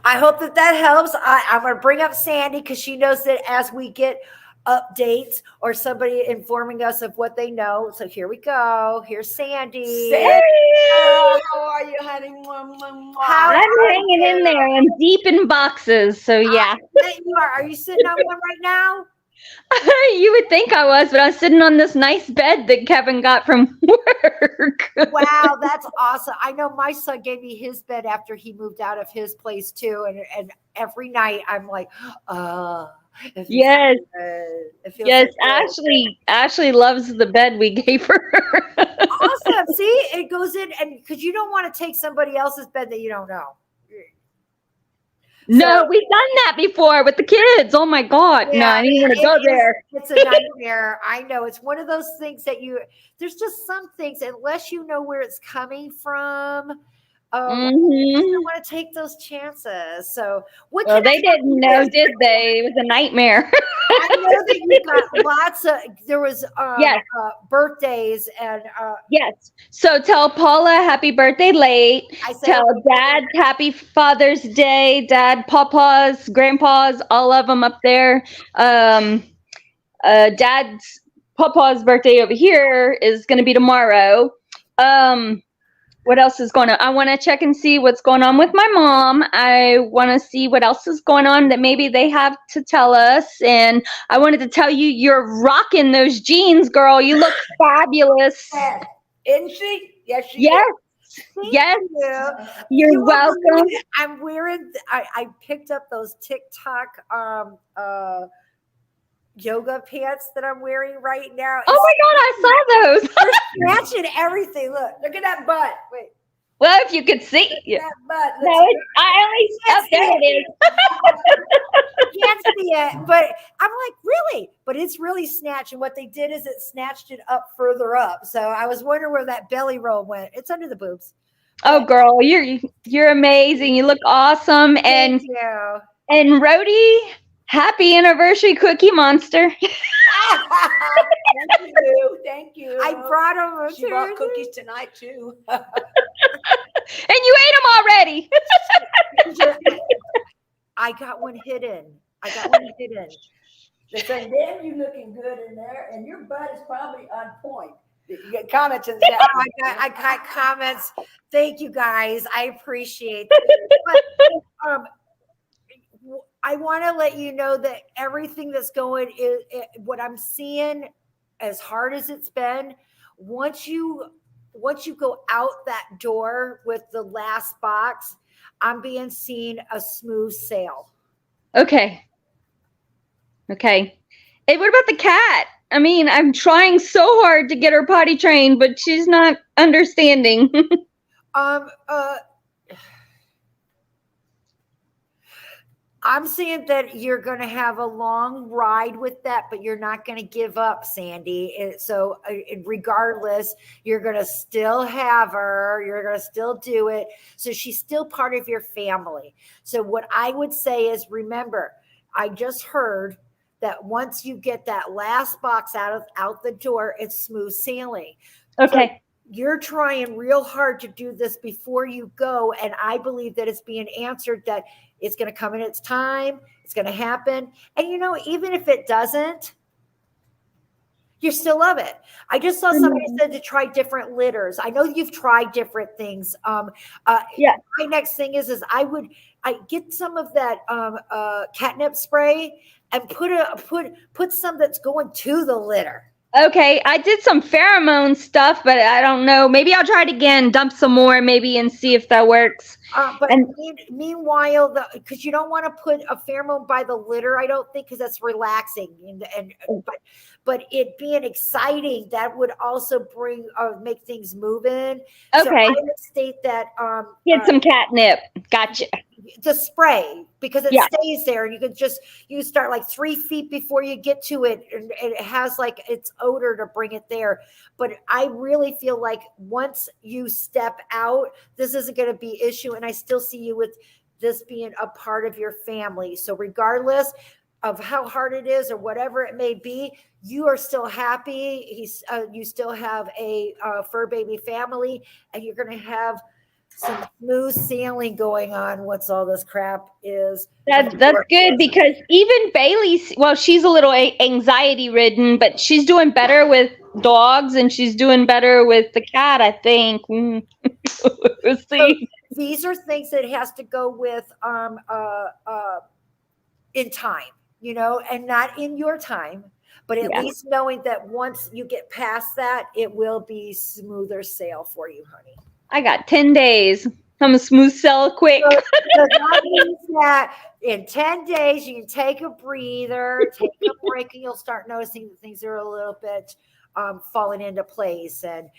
S2: I hope that helps. I'm going to bring up Sandy because she knows that as we get updates or somebody informing us of what they know. So here we go. Here's Sandy.
S3: Sandy, how are you, honey?
S7: I'm hanging in there. I'm deep in boxes. So yeah.
S2: You are. Are you sitting on one right now?
S7: You would think I was, but I was sitting on this nice bed that Kevin got from work.
S2: Wow, that's awesome. I know my son gave me his bed after he moved out of his place too. And every night I'm like,
S7: yes. Yes,
S2: so
S7: Ashley loves the bed we gave her.
S2: Awesome. See, it goes in, and because you don't want to take somebody else's bed that you don't know.
S7: No, we've done that before with the kids. Oh my God. No, I didn't want to go there.
S2: It's a nightmare. I know. It's one of those things that there's just some things, unless you know where it's coming from, you don't want to take those chances. So what
S7: Well,
S2: can
S7: they
S2: I help
S7: didn't
S2: you
S7: know,
S2: with?
S7: did they? It was a nightmare.
S2: I know that you got lots of, there was
S7: Yes.
S2: birthdays and
S7: Yes. So tell Paula happy birthday late.
S2: I said,
S7: Tell Dad happy Father's Day. Dad, Papa's, Grandpa's, all of them up there. Dad's Papa's birthday over here is going to be tomorrow. What else is going on? I want to check and see what's going on with my mom. I want to see what else is going on that maybe they have to tell us. And I wanted to tell you, you're rocking those jeans, girl. You look fabulous.
S3: Isn't she? Yes, she
S7: Yes.
S3: is.
S7: Yes.
S2: you.
S7: You're welcome.
S2: I'm wearing, I picked up those TikTok yoga pants that I'm wearing right now.
S7: Oh my God, I saw those.
S2: They're scratching everything.
S3: Look at that butt. Wait.
S7: Well, if you could see.
S3: That butt.
S7: No, I only, oh, there it is.
S2: You can't see it, but I'm like, really? But it's really snatched. And what they did is it snatched it up further up. So I was wondering where that belly roll went. It's under the boobs.
S7: Oh, girl, you're amazing. You look awesome. And
S2: Thank you.
S7: And Rody, happy anniversary, Cookie Monster.
S3: Thank you.
S2: I brought them.
S3: She brought cookies tonight too.
S7: And you ate them already.
S2: I got one hidden.
S3: Listen, damn, you looking good in there, and your butt is probably on point. You get comments in the chat.
S2: I got comments. Thank you guys. I appreciate that. But, I want to let you know that everything that's going is what I'm seeing, as hard as it's been. Once you go out that door with the last box, I'm being seen a smooth sail.
S7: Okay. Hey, what about the cat? I mean, I'm trying so hard to get her potty trained, but she's not understanding.
S2: I'm saying that you're going to have a long ride with that, but you're not going to give up, Sandy. So regardless, you're going to still have her. You're going to still do it. So she's still part of your family. So what I would say is, remember, I just heard that once you get that last box out the door, it's smooth sailing.
S7: Okay.
S2: So you're trying real hard to do this before you go. And I believe that it's being answered, that it's going to come in its time. It's going to happen. And, even if it doesn't, you still love it. I just saw somebody said to try different litters. I know you've tried different things.
S7: Yeah.
S2: My next thing is I get some of that catnip spray and put some that's going to the litter.
S7: Okay, I did some pheromone stuff, but I don't know. Maybe I'll try it again, dump some more maybe, and see if that works.
S2: Meanwhile, because you don't want to put a pheromone by the litter, I don't think, because that's relaxing. But it being exciting, that would also make things moving.
S7: Okay.
S2: So I would state that
S7: get some catnip. Gotcha.
S2: The spray, because it
S7: Yeah.
S2: stays there, and you start like 3 feet before you get to it, and it has like its odor to bring it there. But I really feel like once you step out, this isn't going to be an issue, and I still see you with this being a part of your family. So regardless of how hard it is or whatever it may be, you are still happy. You still have a fur baby family, and you're going to have some smooth sailing going on once all this crap is.
S7: That's good, because even Bailey, well, she's a little anxiety ridden, but she's doing better with dogs, and she's doing better with the cat, I think. We'll see.
S2: So these are things that has to go with in time, and not in your time, but at least knowing that once you get past that, it will be smoother sail for you, honey.
S7: I got 10 days. I'm a smooth sail quick.
S2: So that means that in 10 days, you can take a breather, take a break, and you'll start noticing that things are a little bit falling into place and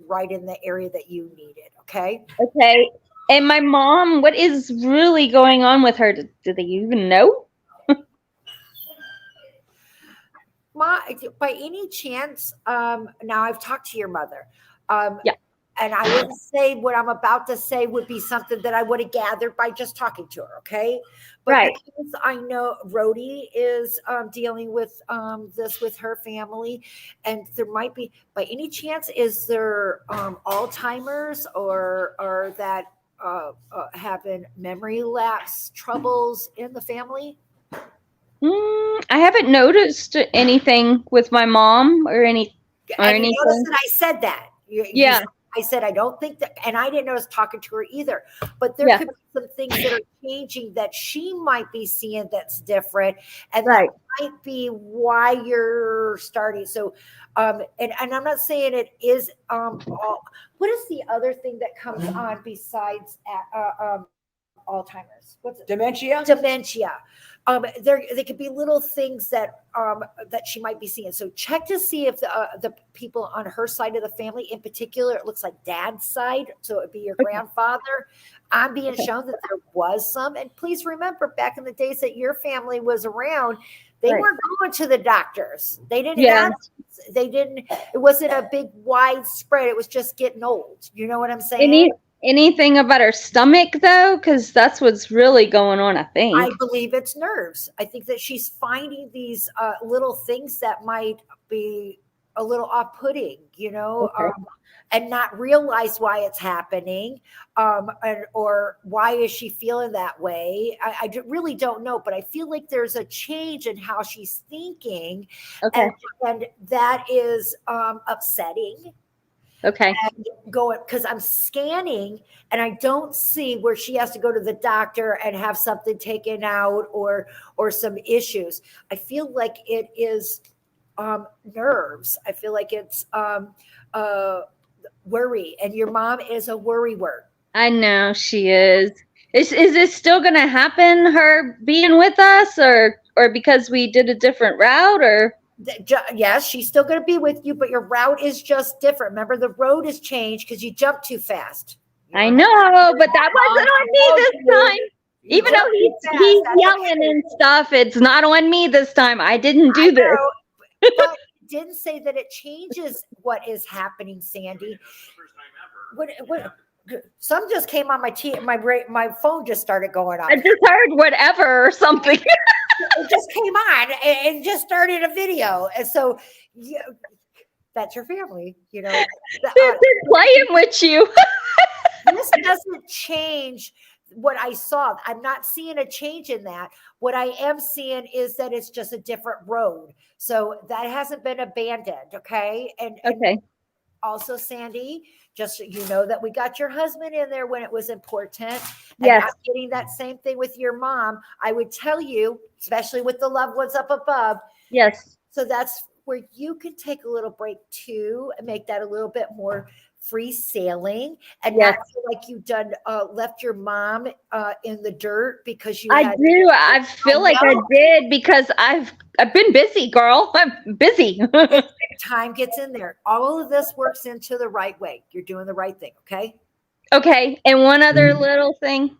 S2: right in the area that you need it. Okay.
S7: Okay. And my mom, what is really going on with her? Do they even know?
S2: By any chance, now I've talked to your mother.
S7: Yeah.
S2: And I wouldn't say what I'm about to say would be something that I would have gathered by just talking to her, okay? But
S7: Right.
S2: because I know Rody is dealing with this with her family, and there might be, by any chance, is there Alzheimer's or that having memory lapse troubles in the family?
S7: I haven't noticed anything with my mom or
S2: And you
S7: anything.
S2: notice that I said that.
S7: Yeah.
S2: I said, I don't think that, and I didn't notice talking to her either, but there
S7: Yeah.
S2: could be some things that are changing that she might be seeing that's different. And
S7: Right.
S2: that might be why you're starting. So, and I'm not saying it is, what is the other thing that comes on besides, Alzheimer's? What's it?
S3: Dementia?
S2: Dementia. There could be little things that that she might be seeing. So check to see if the people on her side of the family, in particular, it looks like dad's side, so it'd be your grandfather. I'm being shown that there was some. And please remember, back in the days that your family was around, they
S7: Right.
S2: weren't going to the doctors. They didn't
S7: Yeah.
S2: have. They didn't. It wasn't a big widespread. It was just getting old. You know what I'm saying?
S7: Anything about her stomach though? Because that's what's really going on, I think.
S2: I believe it's nerves. I think that she's finding these little things that might be a little off-putting,
S7: Okay.
S2: and not realize why it's happening, or why is she feeling that way. Really don't know, but I feel like there's a change in how she's thinking,
S7: Okay.
S2: and that is upsetting.
S7: Okay.
S2: And going, because I'm scanning and I don't see where she has to go to the doctor and have something taken out or some issues. I feel like it is nerves. I feel like it's worry, and your mom is a worrywart.
S7: I know she is. Is this still going to happen? Her being with us, or because we did a different route, or?
S2: Yes, she's still going to be with you, but your route is just different. Remember, the road has changed because you jumped too fast.
S7: I know, but that wasn't on me this time. Even though he's yelling and stuff, it's not on me this time. I didn't do this.
S2: But it didn't say that it changes what is happening, Sandy. What? Some just came on my phone just started going off.
S7: I just heard whatever or something.
S2: It just came on and just started a video, and so that's your family,
S7: They're playing with you.
S2: This doesn't change what I saw. I'm not seeing a change in that. What I am seeing is that it's just a different road. So that hasn't been abandoned. Okay. And also, Sandy, just so you know that we got your husband in there when it was important. And
S7: Yes.
S2: I'm getting that same thing with your mom. I would tell you, especially with the loved ones up above.
S7: Yes.
S2: So that's where you can take a little break too and make that a little bit more free sailing, and not feel like you left your mom in the dirt because you
S7: I do. I feel like I did because I've been busy, girl. I'm busy.
S2: Time gets in there. All of this works into the right way. You're doing the right thing. Okay.
S7: Okay. And one other little thing.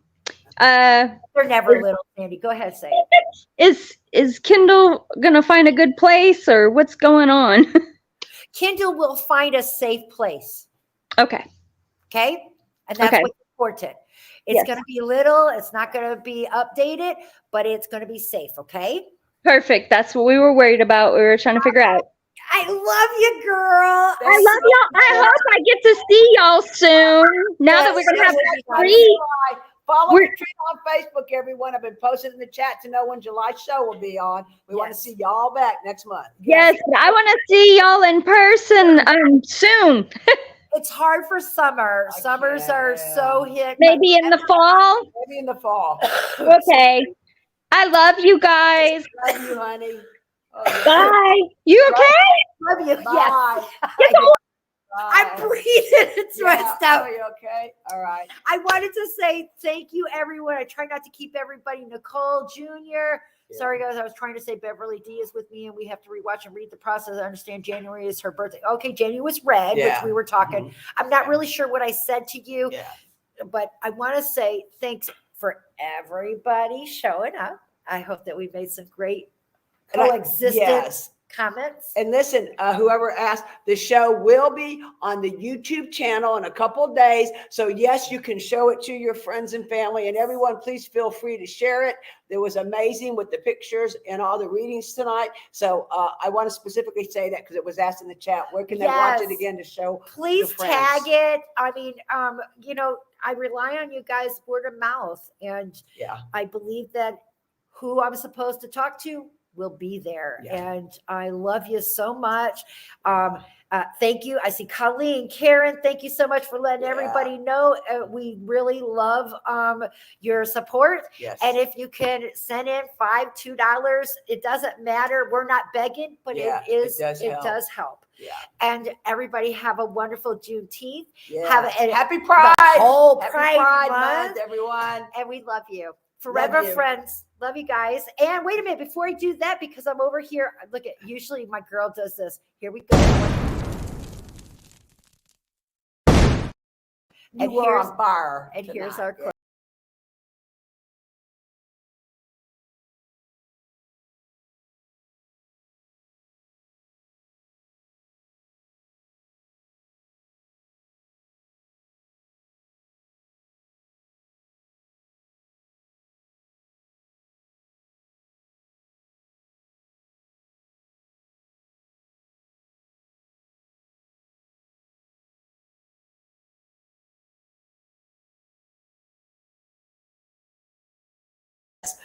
S2: They're never little, Sandy. Go ahead, say it.
S7: Is Kendall gonna find a good place, or what's going on?
S2: Kendall will find a safe place.
S7: Okay.
S2: Okay. And that's what's important. It's going to be little. It's not going to be updated, but it's going to be safe. Okay.
S7: Perfect. That's what we were worried about. We were trying to figure out.
S2: I love you, girl.
S7: I love y'all. I hope I get to see y'all soon. Now that we're going to have free.
S3: Follow Katrina on Facebook, everyone. I've been posting in the chat to know when July's show will be on. We want to see y'all back next month.
S7: Yes, I want to see y'all in person soon.
S2: It's hard for summer. Summers are so hit.
S7: Maybe in the fall.
S3: Maybe in the fall.
S7: Okay. I love you guys.
S3: Love you, honey.
S7: Bye. You okay?
S2: Love you.
S3: Bye.
S2: Yes. I'm breathing. It's stressed out.
S3: Are you okay? All right.
S2: I wanted to say thank you, everyone. I try not to keep everybody. Nicole Jr. Sorry, guys. I was trying to say Beverly D is with me, and we have to rewatch and read the process. I understand January is her birthday. Okay, January was red, which we were talking. I'm not really sure what I said to you. but I want to say thanks for everybody showing up. I hope that we made some great coexistence
S3: yes.
S2: comments.
S3: And listen, whoever asked, the show will be on the YouTube channel in a couple of days. So yes, you can show it to your friends and family, and everyone, please feel free to share it. It was amazing with the pictures and all the readings tonight. So I want to specifically say that because it was asked in the chat. Where can they watch it again to show?
S2: Please tag it. I mean, you know, I rely on you guys word of mouth, and
S3: yeah,
S2: I believe that who I'm supposed to talk to will be there.
S3: Yeah.
S2: And I love you so much. Thank you. I see Colleen, Karyn, thank you so much for letting everybody know. We really love your support.
S3: Yes.
S2: And if you can send in $2, it doesn't matter. We're not begging, but it does help.
S3: Yeah.
S2: And everybody have a wonderful Juneteenth.
S3: Yeah.
S2: Have a
S3: happy Pride.
S2: whole
S3: Happy
S2: Pride
S3: Month,
S2: month,
S3: everyone.
S2: and we love you. Forever friends. Love you guys. And wait a minute, before I do that, because I'm over here, look at, usually my girl does this. Here we go.
S3: You were on fire.
S2: And here's our quote.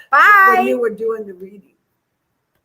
S2: Bye.
S3: When you were doing the reading.